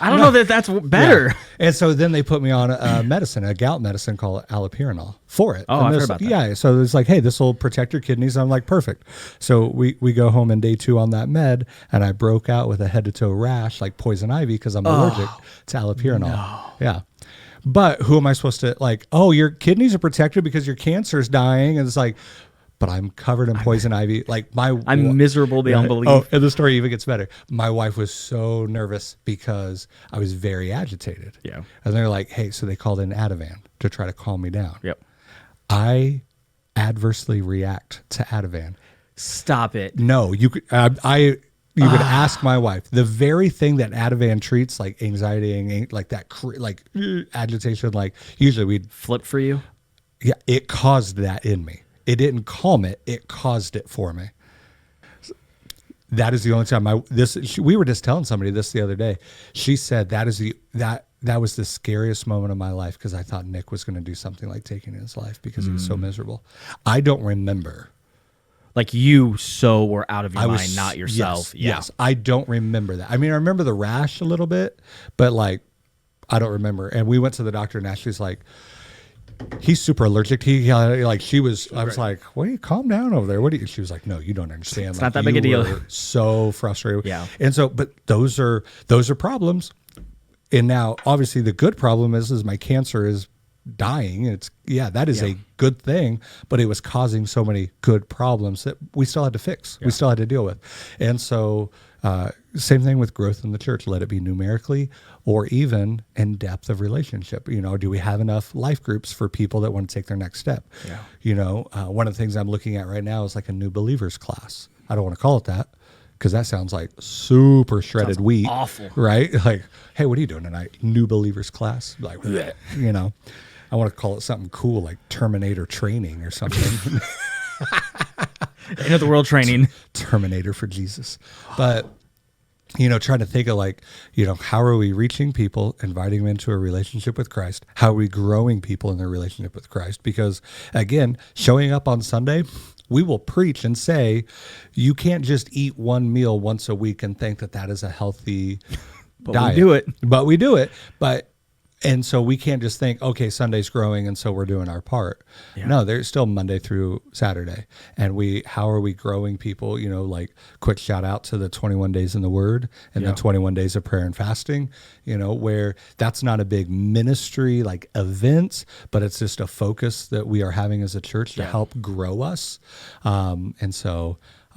I don't know that that's better. Yeah. And so then they put me on a gout medicine called allopurinol for it. Oh, I've heard about that. Yeah, so it's like, hey, this will protect your kidneys. I'm like, perfect. So we go home in day 2 on that med, and I broke out with a head-to-toe rash like poison ivy because I'm allergic to allopurinol. No. Yeah. But who am I supposed to, like, oh, your kidneys are protected because your cancer is dying? And it's like, but I'm covered in poison ivy. Like I'm miserable beyond belief. Oh, and the story even gets better. My wife was so nervous because I was very agitated. Yeah. And they're like, hey, so they called in Ativan to try to calm me down. Yep. I adversely react to Ativan Stop it. No, you could. You could ask my wife. The very thing that Ativan treats like anxiety, like that, agitation, like usually we'd Flip for you? Yeah, it caused that in me. It didn't calm it; it caused it for me. That is the only time we were just telling somebody this the other day. She said that was the scariest moment of my life because I thought Nick was going to do something like taking his life because he was so miserable. I don't remember. Like you so were out of your mind, not yourself. Yes, I don't remember that. I mean, I remember the rash a little bit, but like, I don't remember. And we went to the doctor, and Ashley's like, he's super allergic. She was. I was like, wait, calm down over there. What do you? She was like, no, you don't understand. It's not that big a deal. So frustrated. Yeah. And so, but those are problems. And now, obviously, the good problem is my cancer is dying. That is a good thing, but it was causing so many good problems that we still had to fix. We still had to deal with. And so same thing with growth in the church. Let it be numerically or even in depth of relationship. Do we have enough life groups for people that want to take their next step? One of the things I'm looking at right now is like a new believers class. I don't want to call it that because that sounds like super shredded wheat. Awful. Right? Like, hey, what are you doing tonight? New believers class. Like, I want to call it something cool like Terminator training or something. End of the world training. Terminator for Jesus. But, trying to think of like, how are we reaching people, inviting them into a relationship with Christ? How are we growing people in their relationship with Christ? Because again, showing up on Sunday, we will preach and say, you can't just eat one meal once a week and think that is a healthy diet. But we do it. And so we can't just think, okay, Sunday's growing, and so we're doing our part. Yeah. No, there's still Monday through Saturday. And how are we growing people? Like quick shout out to the 21 days in the Word and the 21 days of prayer and fasting, where that's not a big ministry like events, but it's just a focus that we are having as a church to help grow us.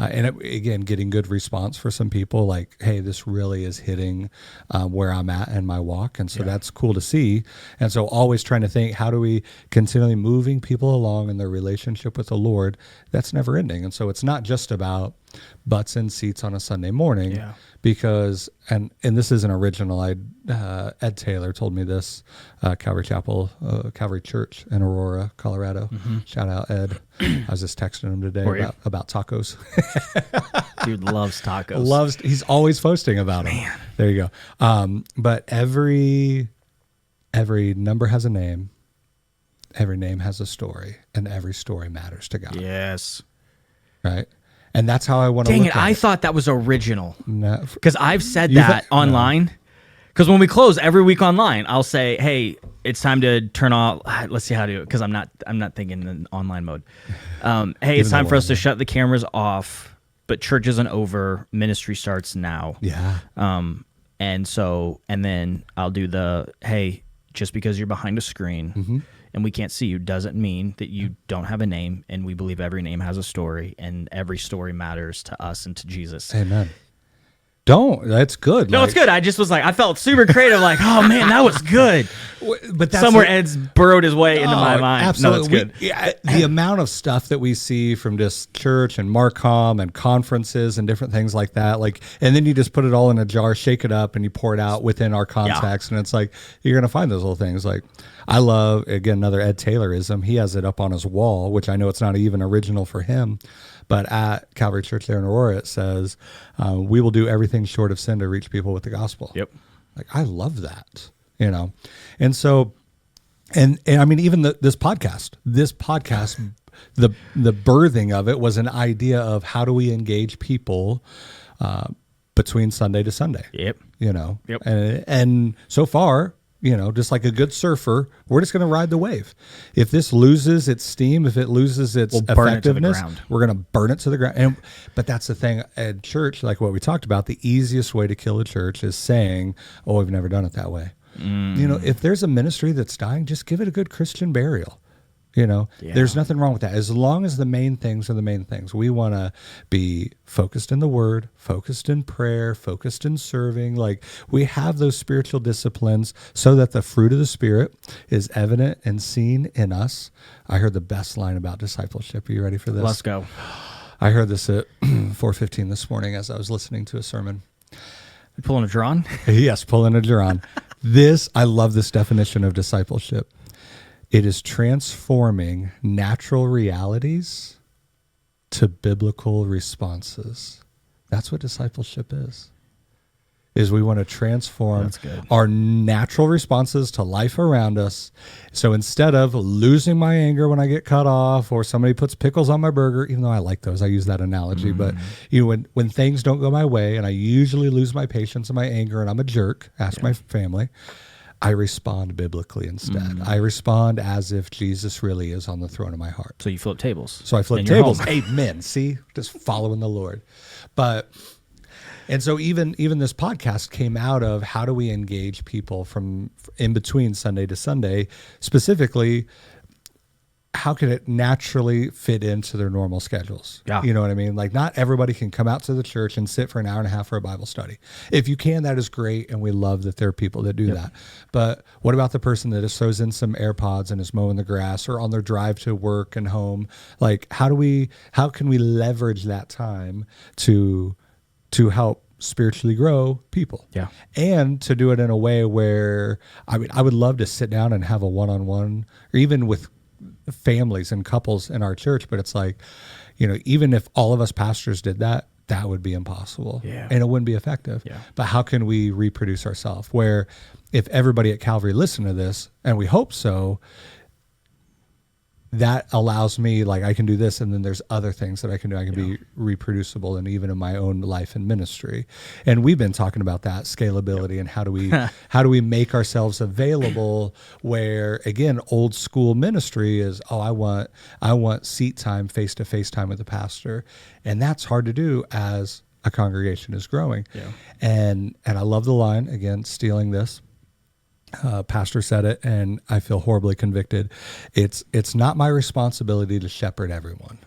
Again, getting good response for some people like, hey, this really is hitting where I'm at in my walk. And so that's cool to see. And so always trying to think, how do we continually moving people along in their relationship with the Lord? That's never ending. And so it's not just about butts in seats on a Sunday morning because, and this isn't original. Ed Taylor told me this, Calvary Chapel, Calvary Church in Aurora, Colorado. Mm-hmm. Shout out, Ed. I was just texting him today about tacos. Dude loves tacos. He's always posting about them. Man. There you go. But every number has a name. Every name has a story, and every story matters to God. Yes. Right? And that's how I want to look at it. I thought that was original. No. Because I've said that online. Because when we close every week online, I'll say, hey, it's time to turn off. Let's see how to do it. Because I'm not thinking in online mode. Hey, it's time for us to shut the cameras off, but church isn't over. Ministry starts now. Yeah. And then I'll do hey, just because you're behind a screen and we can't see you doesn't mean that you don't have a name, and we believe every name has a story, and every story matters to us and to Jesus. Amen. That's good. No, it's good. I just was like, I felt super creative, like, oh man, that was good. But somewhere Ed's burrowed his way into my mind. Absolutely. No, it's good. The amount of stuff that we see from just church and Marcom and conferences and different things like that, and then you just put it all in a jar, shake it up, and you pour it out within our context, and it's like, you're going to find those little things. Like, I love, again, another Ed Taylorism. He has it up on his wall, which I know it's not even original for him. But at Calvary Church there in Aurora, it says, we will do everything short of sin to reach people with the gospel. Yep. Like, I love that, And so, and I mean, even this podcast, the birthing of it was an idea of how do we engage people between Sunday to Sunday. Yep. Yep. And so far, just like a good surfer, we're just going to ride the wave. If this loses its steam, if it loses its effectiveness, we're going to burn it to the ground. But that's the thing at church, like what we talked about, the easiest way to kill a church is saying, oh, we've never done it that way. If there's a ministry that's dying, just give it a good Christian burial. There's nothing wrong with that. As long as the main things are the main things. We want to be focused in the Word, focused in prayer, focused in serving. Like, we have those spiritual disciplines so that the fruit of the Spirit is evident and seen in us. I heard the best line about discipleship. Are you ready for this? Let's go. I heard this at 4:15 this morning as I was listening to a sermon. You pulling a Jaron? Yes, pulling a Jaron. I love this definition of discipleship. It is transforming natural realities to biblical responses. That's what discipleship is we want to transform our natural responses to life around us. So instead of losing my anger when I get cut off or somebody puts pickles on my burger, even though I like those, I use that analogy, but when things don't go my way and I usually lose my patience and my anger and I'm a jerk, ask my family, I respond biblically instead. I respond as if Jesus really is on the throne of my heart. So you flip tables. So I flip tables. Amen. See, just following the Lord. And so even this podcast came out of how do we engage people from in between Sunday to Sunday, specifically, how can it naturally fit into their normal schedules? Yeah. You know what I mean? Like not everybody can come out to the church and sit for an hour and a half for a Bible study. If you can, that is great. And we love that there are people that do that. But what about the person that just throws in some AirPods and is mowing the grass or on their drive to work and home? Like how can we leverage that time to help spiritually grow people? Yeah. And to do it in a way where, I would love to sit down and have a one-on-one or even with families and couples in our church, but it's like, even if all of us pastors did that, that would be impossible. Yeah. And it wouldn't be effective. Yeah. But how can we reproduce ourselves where if everybody at Calvary listened to this, and we hope so, that allows me, like, I can do this, and then there's other things that I can do. I can be reproducible, and even in my own life and ministry. And we've been talking about that scalability and how do we make ourselves available? Where again, old school ministry is, I want seat time, face to face time with the pastor, and that's hard to do as a congregation is growing. Yeah. And I love the line again, stealing this. Pastor said it, and I feel horribly convicted. It's not my responsibility to shepherd everyone.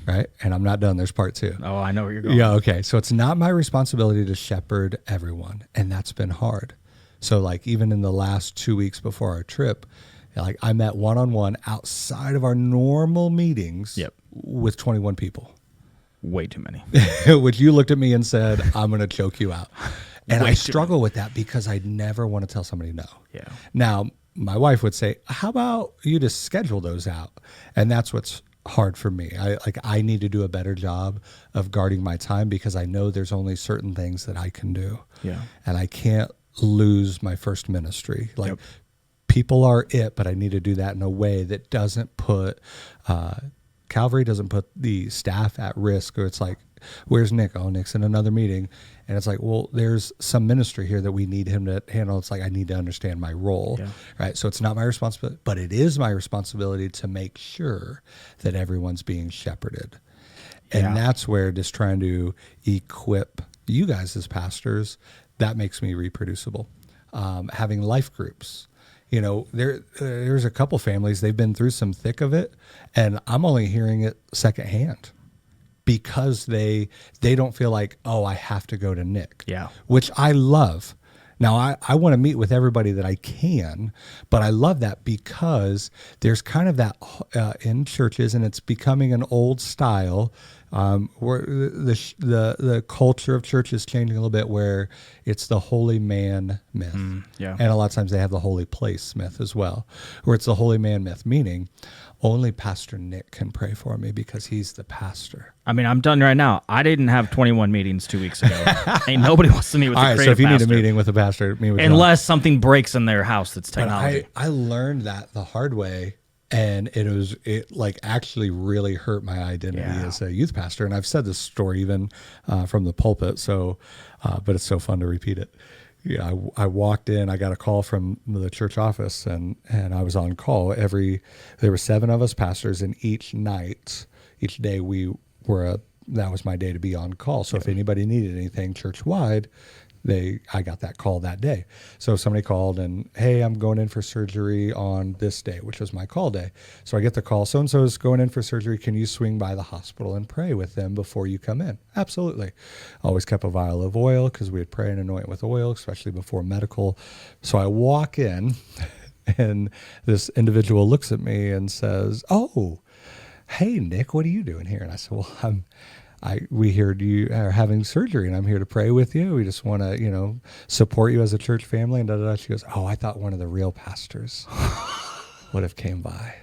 Right? And I'm not done. There's part two. Oh, I know where you're going. Yeah, okay. So it's not my responsibility to shepherd everyone, and that's been hard. So like even in the last 2 weeks before our trip, like I met one-on-one outside of our normal meetings with 21 people. Way too many. Which you looked at me and said, I'm going to choke you out. And I struggle with that because I never want to tell somebody no. Yeah. Now, my wife would say, how about you just schedule those out? And that's what's hard for me. I need to do a better job of guarding my time because I know there's only certain things that I can do. Yeah. And I can't lose my first ministry. Like people are it, but I need to do that in a way that doesn't put, Calvary doesn't put the staff at risk, or it's like, where's Nick? Oh, Nick's in another meeting. And it's like, well, there's some ministry here that we need him to handle. It's like, I need to understand my role, right? So it's not my responsibility, but it is my responsibility to make sure that everyone's being shepherded. And that's where just trying to equip you guys as pastors, that makes me reproducible. Having life groups. There's a couple families, they've been through some thick of it, and I'm only hearing it secondhand. Because they don't feel like, I have to go to Nick. Yeah. Which I love. Now, I want to meet with everybody that I can, but I love that because there's kind of that in churches, and it's becoming an old style where the culture of church is changing a little bit, where it's the holy man myth. And a lot of times they have the holy place myth as well, where it's the holy man myth, meaning only Pastor Nick can pray for me because he's the pastor. I mean, I'm done right now. I didn't have 21 meetings 2 weeks ago. Ain't nobody wants to meet with the creative pastor. So if you need a meeting with a pastor, meet with Unless something breaks in their house that's technology. But I learned that the hard way, and it actually really hurt my identity as a youth pastor. And I've said this story even from the pulpit, so but it's so fun to repeat it. Yeah, I walked in, I got a call from the church office, and I was on call. There were 7 of us pastors, and each day that was my day to be on call. So if anybody needed anything church-wide, I got that call that day. So somebody called and, hey, I'm going in for surgery on this day, which was my call day. So I get the call, so-and-so is going in for surgery. Can you swing by the hospital and pray with them before you come in? Absolutely. Always kept a vial of oil because we would pray and anoint with oil, especially before medical. So I walk in and this individual looks at me and says, hey, Nick, what are you doing here? And I said, well, we heard you are having surgery, and I'm here to pray with you. We just want to, support you as a church family. And da-da-da. She goes, oh, I thought one of the real pastors would have came by.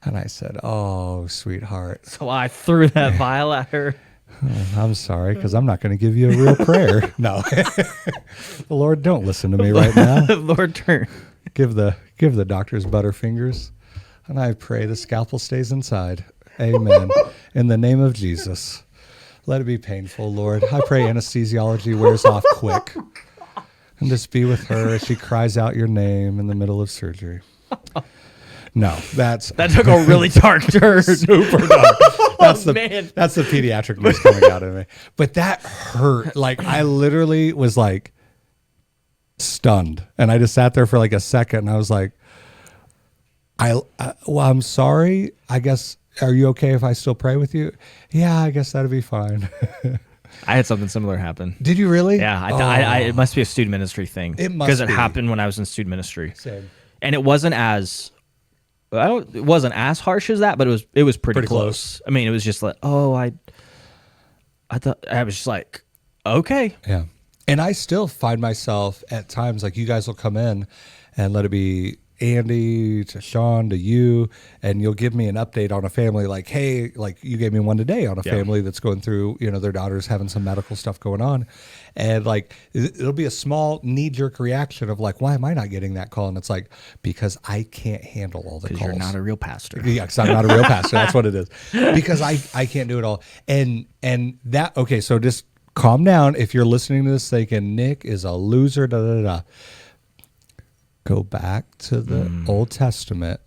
And I said, oh, sweetheart. So I threw that vial at her. Oh, I'm sorry, because I'm not going to give you a real prayer. No. Lord, don't listen to me right now. Lord, turn. Give the doctors butterfingers. And I pray the scalpel stays inside. Amen. In the name of Jesus. Let it be painful, Lord. I pray anesthesiology wears off quick. And just be with her as she cries out your name in the middle of surgery. No, that took a really dark turn. Super dark. That's man. That's the pediatric news coming out of me. But that hurt. Like, I literally was like stunned, and I just sat there for like a second, and I was like, well, I'm sorry. I guess, are you okay if I still pray with you? Yeah, I guess that'd be fine. I had something similar happen. Did you really? Yeah, it must be a student ministry thing. It must because it be. happened when I was in student ministry. Same. And it wasn't as harsh as that, but it was pretty close. I mean, it was just like, I thought, I was just like, okay. Yeah. And I still find myself at times, like, you guys will come in and let it be Andy to Sean to you, and you'll give me an update on a family, like, hey, like you gave me one today on a family that's going through, their daughter's having some medical stuff going on. And like, it'll be a small knee-jerk reaction of like, why am I not getting that call? And it's like, because I can't handle all the calls. Because you're not a real pastor. Yeah, because I'm not a real pastor. That's what it is. Because I can't do it all. And that, okay, so just calm down. If you're listening to this thinking Nick is a loser, go back to the Old Testament.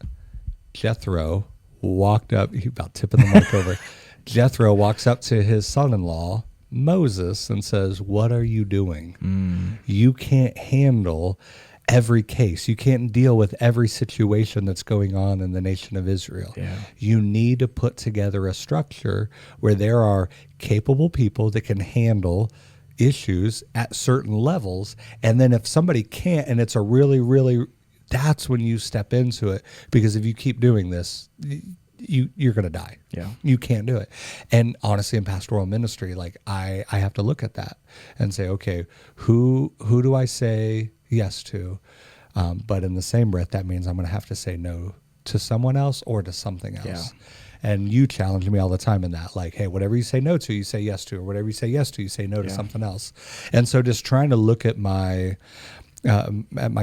Jethro walked up, he about tipping the mic over. Jethro walks up to his son-in-law, Moses, and says, what are you doing? You can't handle every case. You can't deal with every situation that's going on in the nation of Israel. Yeah. You need to put together a structure where there are capable people that can handle issues at certain levels, and then if somebody can't, and it's a really, really, that's when you step into it, because if you keep doing this, you're going to die. Yeah, you can't do it. And honestly, in pastoral ministry, like I have to look at that and say, okay, who do I say yes to? But in the same breath, that means I'm going to have to say no to someone else or to something else. Yeah. And you challenge me all the time in that, like, hey, whatever you say no to, you say yes to, or whatever you say yes to, you say no to something else. And so just trying to look at my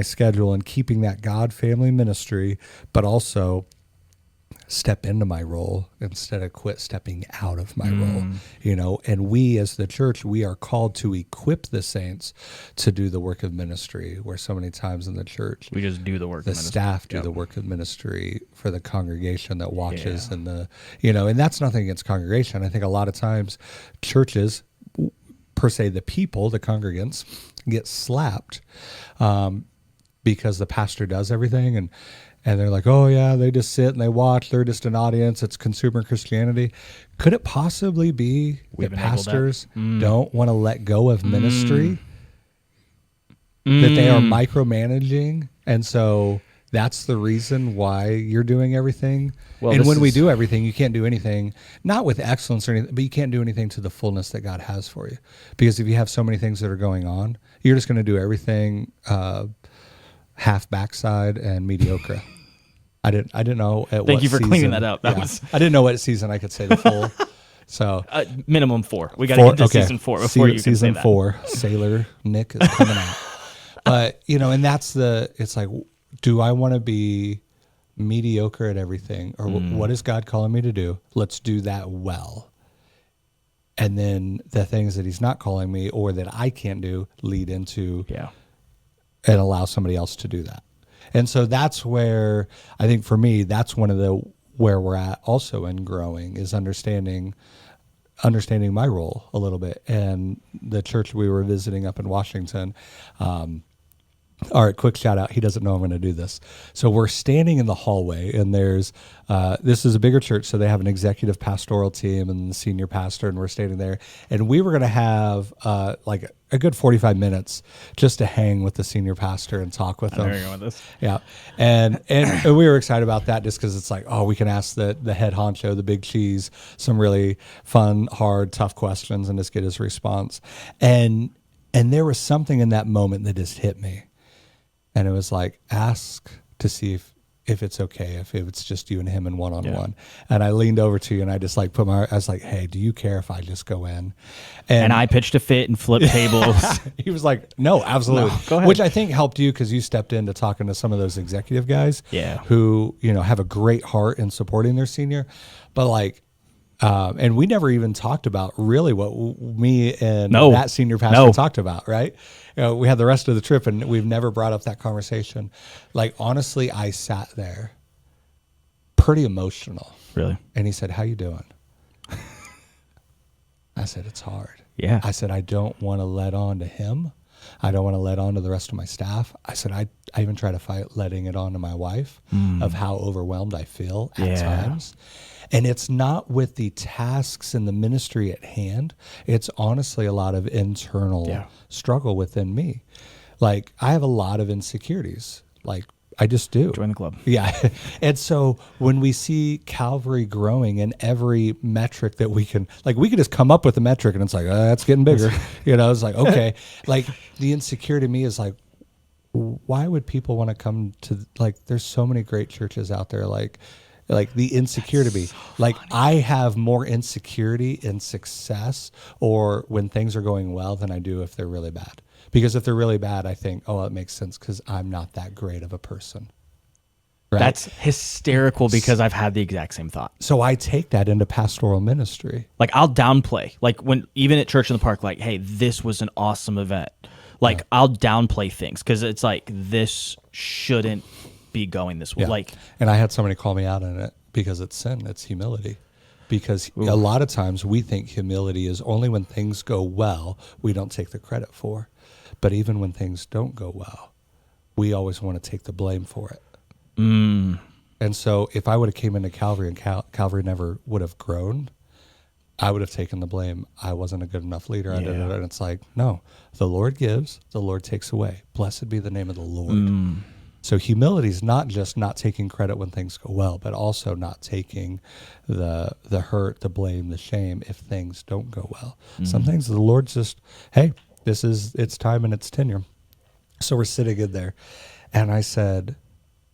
schedule and keeping that God family ministry, but also step into my role instead of quit stepping out of my role, and we as the church, we are called to equip the saints to do the work of ministry, where so many times in the church, we just do the work. The staff do the work of ministry for the congregation that watches and and that's nothing against congregation. I think a lot of times churches, per se, the people, the congregants, get slapped because the pastor does everything, and they're like, oh, yeah, they just sit and they watch. They're just an audience. It's consumer Christianity. Could it possibly be that pastors don't want to let go of ministry? That they are micromanaging? And so that's the reason why you're doing everything? Well, and when we do everything, you can't do anything, not with excellence or anything, but you can't do anything to the fullness that God has for you. Because if you have so many things that are going on, you're just going to do everything half backside and mediocre. I didn't know at Thank what you for season, cleaning that up. I didn't know what season I could say the full. So minimum 4. We got to get to season 4 before you can say that. Season 4, Sailor Nick is coming out. But and that's it's like, do I want to be mediocre at everything, or what is God calling me to do? Let's do that well. And then the things that He's not calling me or that I can't do lead into and allow somebody else to do that. And so that's where I think for me, that's one of where we're at also in growing, is understanding my role a little bit. And the church we were visiting up in Washington, All right, quick shout out. He doesn't know I'm going to do this. So we're standing in the hallway, and there's this is a bigger church, so they have an executive pastoral team and the senior pastor, and we're standing there. And we were going to have like a good 45 minutes just to hang with the senior pastor and talk with him. There you go with this. Yeah, and we were excited about that just because it's like, oh, we can ask the head honcho, the big cheese, some really fun, hard, tough questions, and just get his response. And there was something in that moment that just hit me. And it was like, ask to see if it's okay, if it's just you and him and one-on-one. And I leaned over to you and I just like I was like, hey, do you care if I just go in? And I pitched a fit and flipped tables. He was like, no, absolutely. No, go ahead. Which I think helped you because you stepped into talking to some of those executive guys who, have a great heart in supporting their senior. But like, and we never even talked about really what me and that senior pastor talked about, right? We had the rest of the trip and we've never brought up that conversation. Like, honestly, I sat there pretty emotional. Really? And he said, how you doing? I said, it's hard. Yeah. I said, I don't want to let on to him. I don't want to let on to the rest of my staff. I said, I even try to fight letting it on to my wife of how overwhelmed I feel at times. And it's not with the tasks and the ministry at hand. It's honestly a lot of internal struggle within me. Like, I have a lot of insecurities. Like, I just do. Join the club. Yeah. And so when we see Calvary growing in every metric that we can, like, we could just come up with a metric and it's like, that's getting bigger. It's like, okay. Like, the insecurity to me is like, why would people want to come to, like, there's so many great churches out there, like the insecurity to me. So like, I have more insecurity in success or when things are going well than I do if they're really bad. Because if they're really bad, I think, oh, it makes sense because I'm not that great of a person. Right? That's hysterical because I've had the exact same thought. So I take that into pastoral ministry. Like, I'll downplay, like when even at church in the park, like, hey, this was an awesome event. Like, I'll downplay things because it's like, this shouldn't be going this way. Like, and I had somebody call me out on it because it's sin. It's humility. Because a lot of times we think humility is only when things go well, we don't take the credit for. But even when things don't go well, we always want to take the blame for it. And so if I would have came into Calvary and Calvary never would have grown, I would have taken the blame. I wasn't a good enough leader. And it's like, no, the Lord gives, the Lord takes away. Blessed be the name of the Lord. So humility is not just not taking credit when things go well, but also not taking the hurt, the blame, the shame if things don't go well. Some things the Lord's just, hey, it's time and it's tenure. So we're sitting in there. And I said,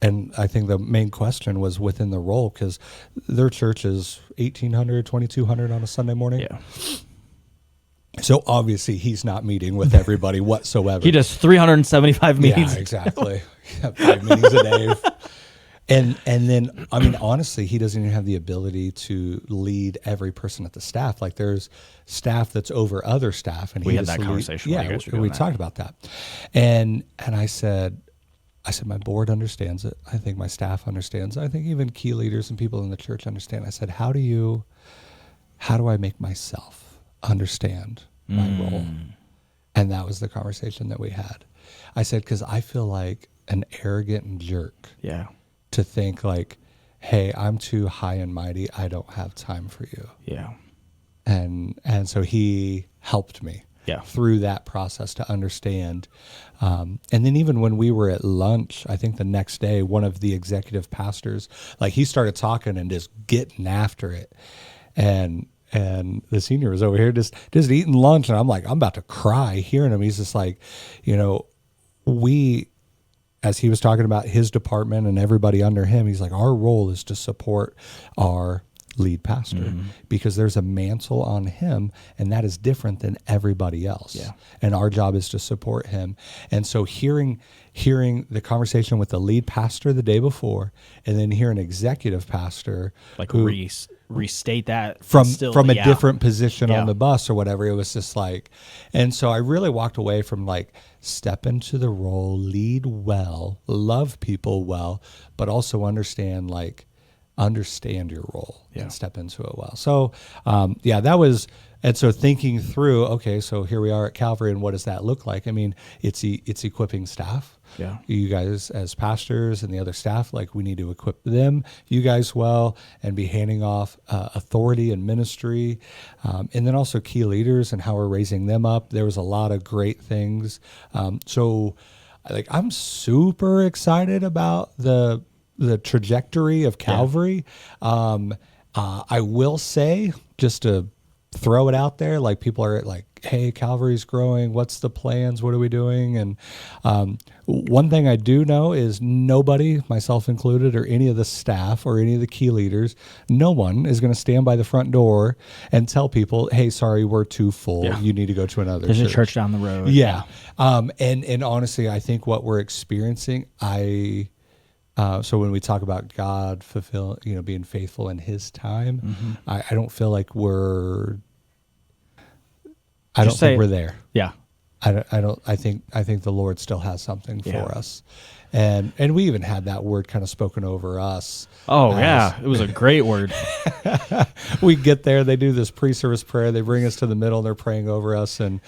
and I think the main question was within the role because their church is 1,800, 2,200 on a Sunday morning. yeah. So obviously he's not meeting with everybody whatsoever. He does 375 meetings. Yeah, exactly. 5 meetings a day. And then, I mean, honestly, he doesn't even have the ability to lead every person at the staff. Like, there's staff that's over other staff. And we had that conversation. Yeah, we talked about that. And I said, my board understands it. I think my staff understands it. I think even key leaders and people in the church understand. I said, how do I make myself understand my role? And that was the conversation that we had. I said, because I feel like an arrogant jerk. Yeah. To think like, hey, I'm too high and mighty. I don't have time for you. Yeah. And so he helped me through that process to understand. And then even when we were at lunch, I think the next day, one of the executive pastors, like, he started talking and just getting after it. And the senior was over here just eating lunch. And I'm like, I'm about to cry hearing him. He's just like, as he was talking about his department and everybody under him, he's like, our role is to support our lead pastor because there's a mantle on him and that is different than everybody else. Yeah. And our job is to support him. And so hearing the conversation with the lead pastor the day before and then hear an executive pastor like restate that from a different position on the bus or whatever, it was just like, and so I really walked away from like, step into the role, lead well, love people well, but also understand like, understand your role and step into it well. So, that was, and so thinking through, okay, so here we are at Calvary, and what does that look like? I mean, it's equipping staff. Yeah. You guys as pastors and the other staff, like we need to equip them, you guys well, and be handing off authority and ministry. And then also key leaders and how we're raising them up. There was a lot of great things. So like, I'm super excited about the trajectory of Calvary. I will say, just to throw it out there, like people are like, hey, Calvary's growing, what's the plans, what are we doing? And one thing I do know is nobody, myself included, or any of the staff or any of the key leaders, no one is going to stand by the front door and tell people, hey, sorry, we're too full, you need to go to another There's church. a church down the road. And honestly, I think what we're experiencing, so when we talk about God being faithful in His time, I don't feel like I don't think we're there. Yeah. I think the Lord still has something for us. And we even had that word kind of spoken over us. Oh, it was a great word. We get there, they do this pre-service prayer, they bring us to the middle, and they're praying over us, and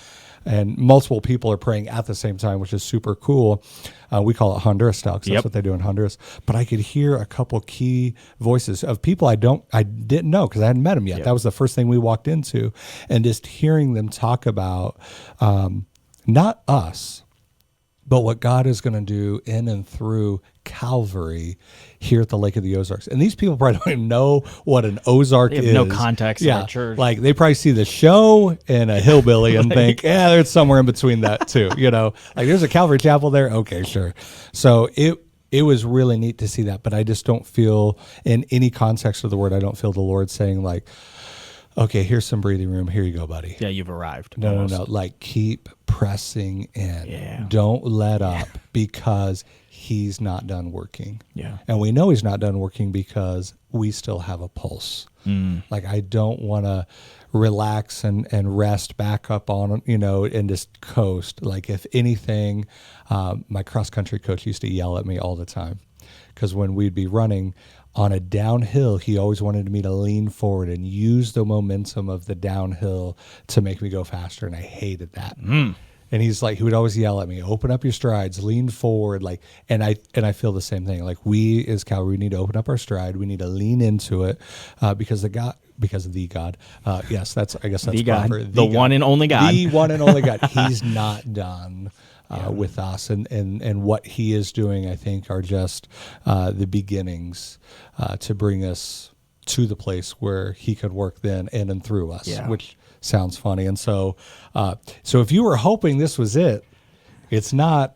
multiple people are praying at the same time, which is super cool. We call it Honduras style, because that's what they do in Honduras. But I could hear a couple key voices of people I didn't know, because I hadn't met them yet. That was the first thing we walked into, and just hearing them talk about not us, but what God is going to do in and through Calvary here at the Lake of the Ozarks. And these people probably don't even know what an Ozark is. No context of our church. Like they probably see the show and a hillbilly and think, there's somewhere in between that too. Like there's a Calvary Chapel there. Okay, sure. So it was really neat to see that, but I just don't feel, in any context of the word, I don't feel the Lord saying like, okay, here's some breathing room. Here you go, buddy. Yeah, you've arrived. No. Like keep pressing in. Yeah. Don't let up, because He's not done working. Yeah. And we know He's not done working because we still have a pulse. Like I don't want to relax and rest back up on, and just coast. Like if anything, my cross country coach used to yell at me all the time, because when we'd be running on a downhill, he always wanted me to lean forward and use the momentum of the downhill to make me go faster. And I hated that. And he's like, he would always yell at me, open up your strides, lean forward. Like, and I feel the same thing. Like we as Calvary, we need to open up our stride. We need to lean into it, because of the God. Yes, that's the proper. God, the one and only God. The one and only God. He's not done with us, and what He is doing, I think, are just the beginnings to bring us to the place where He could work then in and through us, which sounds funny. And so if you were hoping this was it, it's not.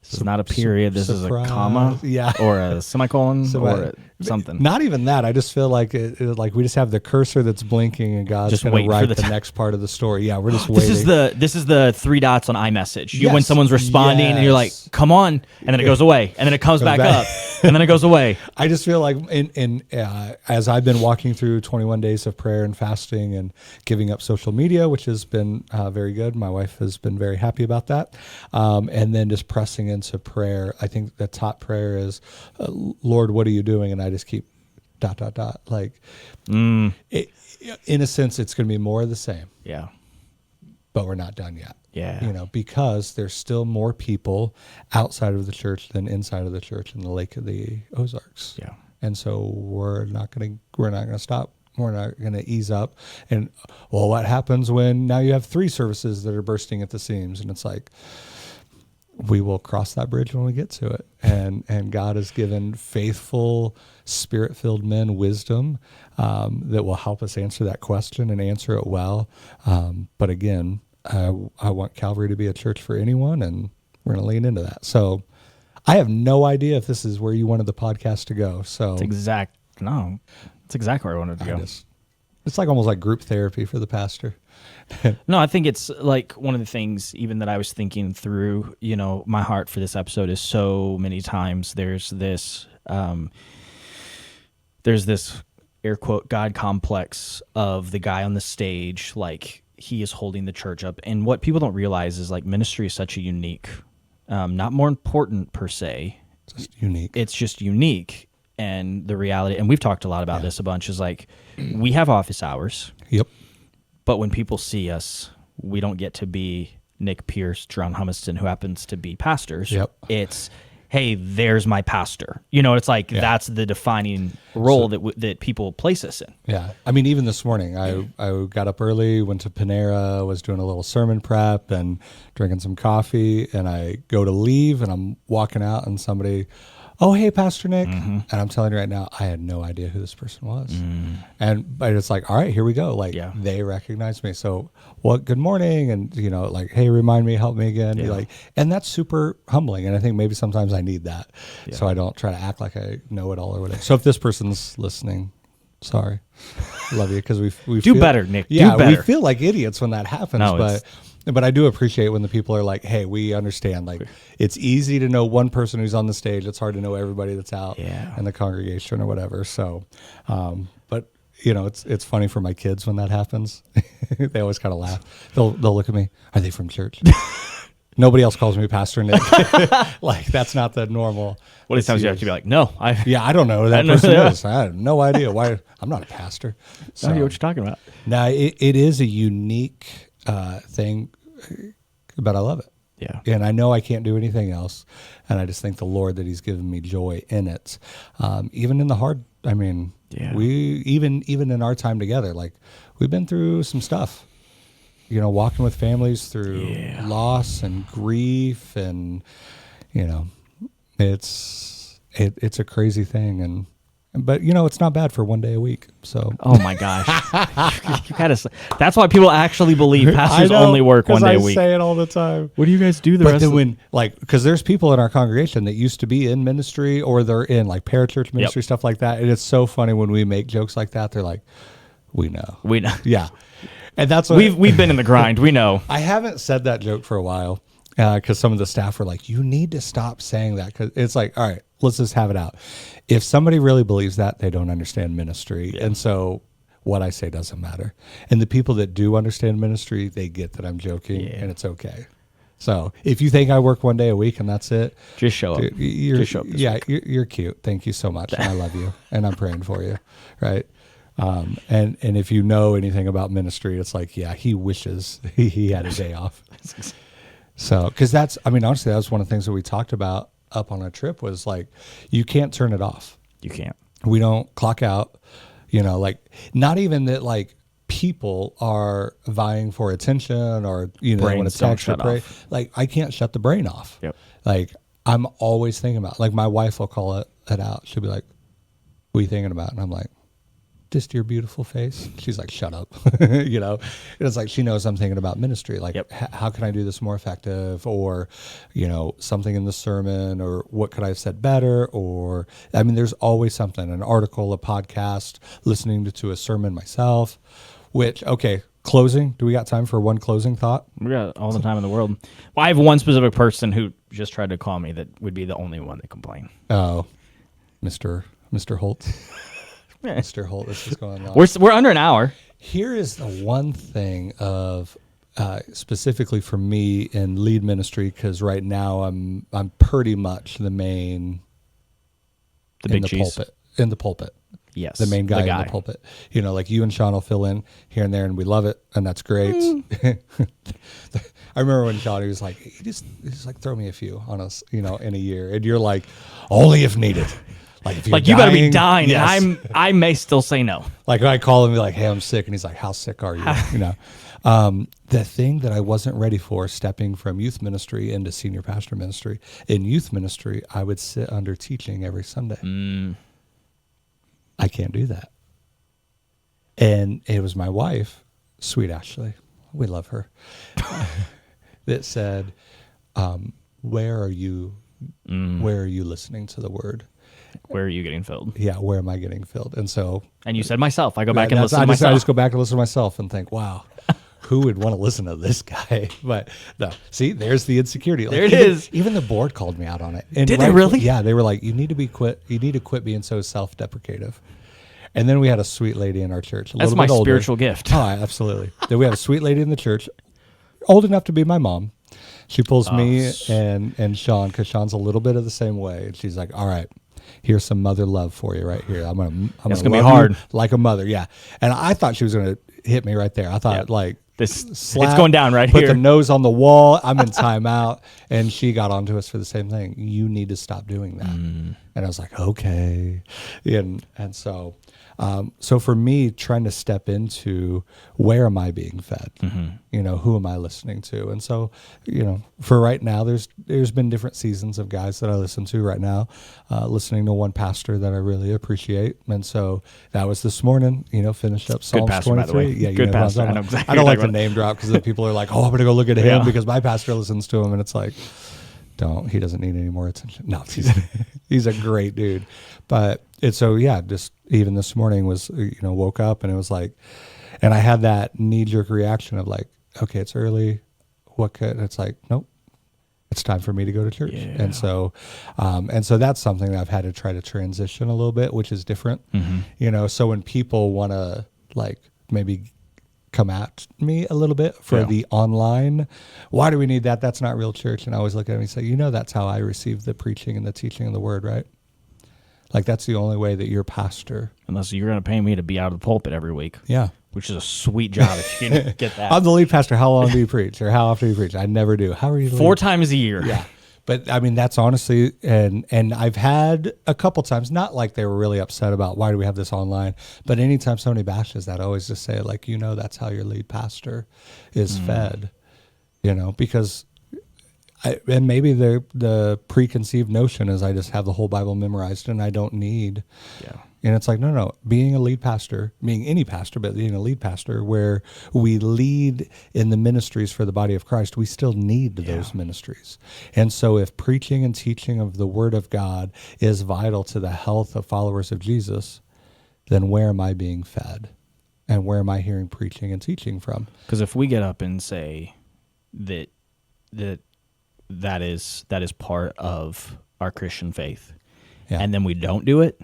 This is not a period. This is a comma, or a semicolon, or something. Not even that. I just feel like like we just have the cursor that's blinking, and God's going to write the next part of the story. Yeah, we're just waiting. This is the three dots on iMessage. When someone's responding, and you're like, "Come on," and then it goes away, and then it comes back up, and then it goes away. I just feel like, as I've been walking through 21 days of prayer and fasting and giving up social media, which has been very good. My wife has been very happy about that, and then just pressing into prayer. I think the top prayer is, Lord, what are you doing? And I just keep ... Like, in a sense, it's going to be more of the same. Yeah. But we're not done yet. Yeah. Because there's still more people outside of the church than inside of the church in the Lake of the Ozarks. Yeah. And so we're not going to stop. We're not going to ease up. And what happens when now you have 3 services that are bursting at the seams? And it's like, we will cross that bridge when we get to it. And God has given faithful, Spirit-filled men wisdom that will help us answer that question and answer it well. But again, I want Calvary to be a church for anyone, and we're going to lean into that. So I have no idea if this is where you wanted the podcast to go. So it's exactly where I wanted to go. It's like almost like group therapy for the pastor. No, I think it's like one of the things even that I was thinking through, my heart for this episode is so many times there's this air quote God complex of the guy on the stage, like he is holding the church up. And what people don't realize is like ministry is such a unique, not more important per se. Just unique. It's just unique. and the reality, and we've talked a lot about this a bunch, is like we have office hours. Yep. But when people see us, we don't get to be Nick Pierce, Jaron Humiston, who happens to be pastors. Yep. It's, hey, there's my pastor. You know, it's like that's the defining role that people place us in. Yeah. I mean, even this morning, I got up early, went to Panera, was doing a little sermon prep and drinking some coffee, and I go to leave, and I'm walking out, and somebody, oh, hey, Pastor Nick. And I'm telling you right now, I had no idea who this person was. But it's like, all right, here we go. Like, they recognize me. So, well, good morning. And, you know, like, hey, remind me, help me again. Like, and that's super humbling. And I think maybe sometimes I need that. So I don't try to act like I know it all or whatever. So if this person's listening, sorry. Love you. Because we do better, Nick. Yeah, do better. We feel like idiots when that happens. No, but I do appreciate when the people are like, hey, we understand. Like, it's easy to know one person who's on the stage. It's hard to know everybody that's out in the congregation or whatever. So, but, you know, it's funny for my kids when that happens. They always kind of laugh. They'll look at me. Are they from church? Nobody else calls me Pastor Nick. Like, that's not the normal. What times you have to be like, no. I don't know who that person is. I have no idea. Why? I'm not a pastor. So, I don't know what you're talking about. Now, it is a unique thing, but I love it. Yeah. And I know I can't do anything else. And I just thank the Lord that he's given me joy in it. Even in the hard, I mean, we, even in our time together, like, we've been through some stuff, you know, walking with families through loss and grief, and, you know, it's a crazy thing. But, you know, it's not bad for one day a week. So. Oh, my gosh. That's why people actually believe pastors only work one day a week. I say it all the time. What do you guys do the rest of the when, like, because there's people in our congregation that used to be in ministry, or they're in, like, parachurch ministry, stuff like that. And it's so funny when we make jokes like that. They're like, we know. We know. Yeah. And that's what we've been in the grind. We know. I haven't said that joke for a while because some of the staff were like, you need to stop saying that, because it's like, all right, let's just have it out. If somebody really believes that, they don't understand ministry. And so what I say doesn't matter. And the people that do understand ministry, they get that I'm joking, and it's okay. So if you think I work one day a week and that's it, just show up. Just show up you're cute. Thank you so much. And I love you. And I'm praying for you. Right. And if you know anything about ministry, it's like, he wishes he had a day off. So, because that's, I mean, honestly, that was one of the things that we talked about up on a trip, was like, you can't turn it off. You can't. We don't clock out, you know, like, not even that, like, people are vying for attention, or, you know, when it's text or pray. Like, I can't shut the brain off. Yep. Like, I'm always thinking about, like, my wife will call it out. She'll be like, what are you thinking about? And I'm like, just your beautiful face. She's like, shut up. You know, it's like, she knows I'm thinking about ministry. Like, how can I do this more effective? Or, you know, something in the sermon, or what could I have said better? Or, I mean, there's always something, an article, a podcast, listening to a sermon myself, which, okay, closing. Do we got time for one closing thought? We got all the time in the world. Well, I have one specific person who just tried to call me that would be the only one that complain. Oh, Mr. Holt. Mr. Holt, this is going on. We're under an hour. Here is the one thing of specifically for me in lead ministry, because right now I'm pretty much the main in the pulpit. Yes, the main guy in the pulpit. You know, like, you and Sean will fill in here and there, and we love it, and that's great. I remember when Sean, he was like, he just like, throw me a few on us, you know, in a year, and you're like, only if needed. Like, if you're you better be dying, yes. and I may still say no. Like, I call him and be like, hey, I'm sick. And he's like, how sick are you? You know, the thing that I wasn't ready for, stepping from youth ministry into senior pastor ministry. In youth ministry, I would sit under teaching every Sunday. I can't do that. And it was my wife, sweet Ashley, we love her, that said, where are you listening to the word? Where are you getting filled? Yeah, where am I getting filled? And so... And you said myself. I go back and listen to myself. I just go back and listen to myself and think, wow, who would want to listen to this guy? But no, see, there's the insecurity. Like, there it is. Even the board called me out on it. And did they really? Yeah, they were like, you need to quit being so self-deprecative. And then we had a sweet lady in our church. That's my spiritual gift. Oh, absolutely. Then we had a sweet lady in the church, old enough to be my mom. She pulls me and Sean, because Sean's a little bit of the same way. And she's like, all right, Here's some mother love for you right here. I'm gonna It's gonna be love hard. you like a mother. Yeah. And I thought she was gonna hit me right there. I thought It's going down right put here. the nose on the wall. I'm in timeout. And she got onto us for the same thing. You need to stop doing that. And I was like, okay. And so, so for me, trying to step into where am I being fed? Who am I listening to? And so, for right now, there's been different seasons of guys that I listen to right now, listening to one pastor that I really appreciate. And so that was this morning, finished up Psalms pastor, 23. by the way. Yeah, Good pastor. I know exactly I don't what like you're to name drop because people are like, oh, I'm going to go look at him Yeah. because my pastor listens to him. And it's like, he doesn't need any more attention. No, he's a great dude. But it's just even this morning was, woke up and it was like, and I had that knee jerk reaction of like, okay, it's early. And it's like, nope, it's time for me to go to church. Yeah. And so that's something that I've had to try to transition a little bit, which is different, so when people want to like maybe come at me a little bit for the online, why do we need that? That's not real church. And I always look at them and say, that's how I receive the preaching and the teaching of the word, right? Like that's the only way that you're pastor. Unless you're going to pay me to be out of the pulpit every week. Yeah. Which is a sweet job if you can get that. I'm the lead pastor. How long do you preach? Or how often do you preach? I never do. How are you? 4 times a year. Yeah. But I mean, that's honestly, and I've had a couple times, not like they were really upset about why do we have this online, but anytime somebody bashes that, I always just say like, that's how your lead pastor is fed, because and maybe the preconceived notion is I just have the whole Bible memorized and I don't need. Yeah. And it's like, no, being a lead pastor, being any pastor, but being a lead pastor where we lead in the ministries for the body of Christ, we still need those ministries. And so if preaching and teaching of the word of God is vital to the health of followers of Jesus, then where am I being fed? And where am I hearing preaching and teaching from? Because if we get up and say that is part of our Christian faith, and then we don't do it,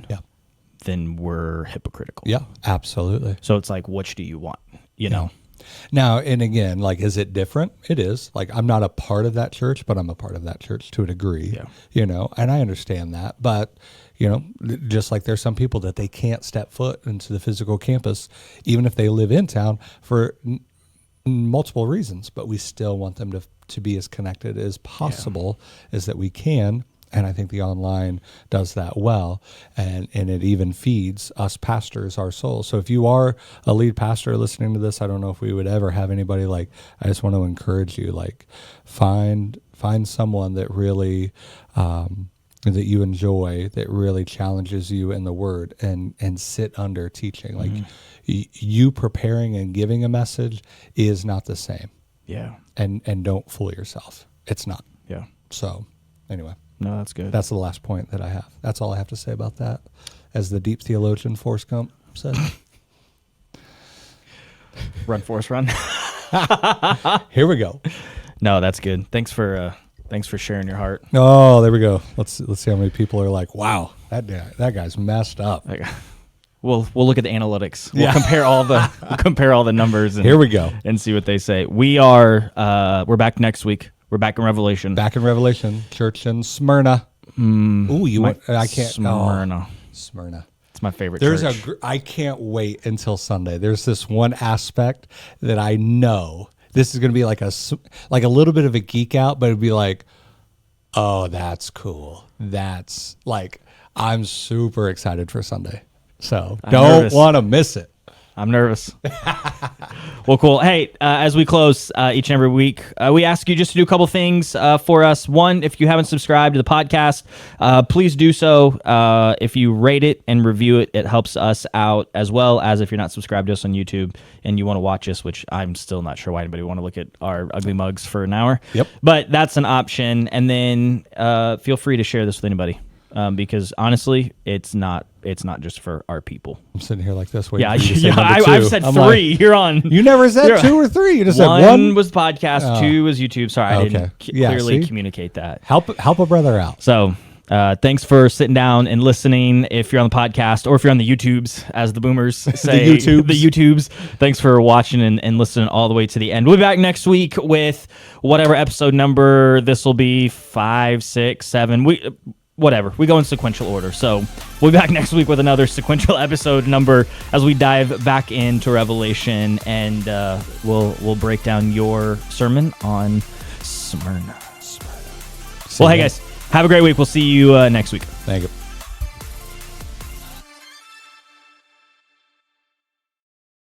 then we're hypocritical. Yeah, absolutely. So it's like, which do you want? You know? Now, and again, like, is it different? It is. Like, I'm not a part of that church, but I'm a part of that church to a degree, and I understand that. But, just like there's some people that they can't step foot into the physical campus, even if they live in town for multiple reasons, but we still want them to be as connected as possible as that we can. And I think the online does that well, and it even feeds us pastors our souls. So if you are a lead pastor listening to this, I don't know if we would ever have anybody like, I just want to encourage you, like find someone that really, that you enjoy, that really challenges you in the word and sit under teaching. Like you preparing and giving a message is not the same. Yeah. And don't fool yourself. It's not. Yeah. So anyway. No, that's good. That's the last point that I have. That's all I have to say about that. As the deep theologian Forrest Gump said. Run, Forrest, run. Here we go. No, that's good. Thanks for sharing your heart. Oh, there we go. Let's see how many people are like, wow, that guy's messed up. We'll look at the analytics. We'll compare all the numbers. And, here we go. And see what they say. We're back next week. We're back in Revelation. Back in Revelation, church in Smyrna. Ooh, I can't. Smyrna. Smyrna. It's my favorite There's church. I can't wait until Sunday. There's this one aspect that I know this is going to be like a little bit of a geek out, but it'd be like, oh, that's cool. That's like, I'm super excited for Sunday. So don't want to miss it. I'm nervous. Well, cool. Hey, as we close each and every week, we ask you just to do a couple things for us. One, if you haven't subscribed to the podcast, please do so. If you rate it and review it, it helps us out, as well as if you're not subscribed to us on YouTube and you want to watch us, which I'm still not sure why anybody would want to look at our ugly mugs for an hour. Yep. But that's an option. And then feel free to share this with anybody. Because honestly, it's not just for our people. I'm sitting here like this. Yeah, for you to say number two. I've said I'm 3. You're on. You never said 2 or 3. You just said 1 was podcast, 2 was YouTube. Sorry, I didn't clearly see? communicate that. Help a brother out. So thanks for sitting down and listening. If you're on the podcast or if you're on the YouTubes, as the boomers say, the YouTubes. Thanks for watching and listening all the way to the end. We'll be back next week with whatever episode number this will be, 5, 6, 7. whatever. We go in sequential order. So we'll be back next week with another sequential episode number as we dive back into Revelation, and we'll break down your sermon on Smyrna. Well, hey guys, have a great week. We'll see you next week. Thank you.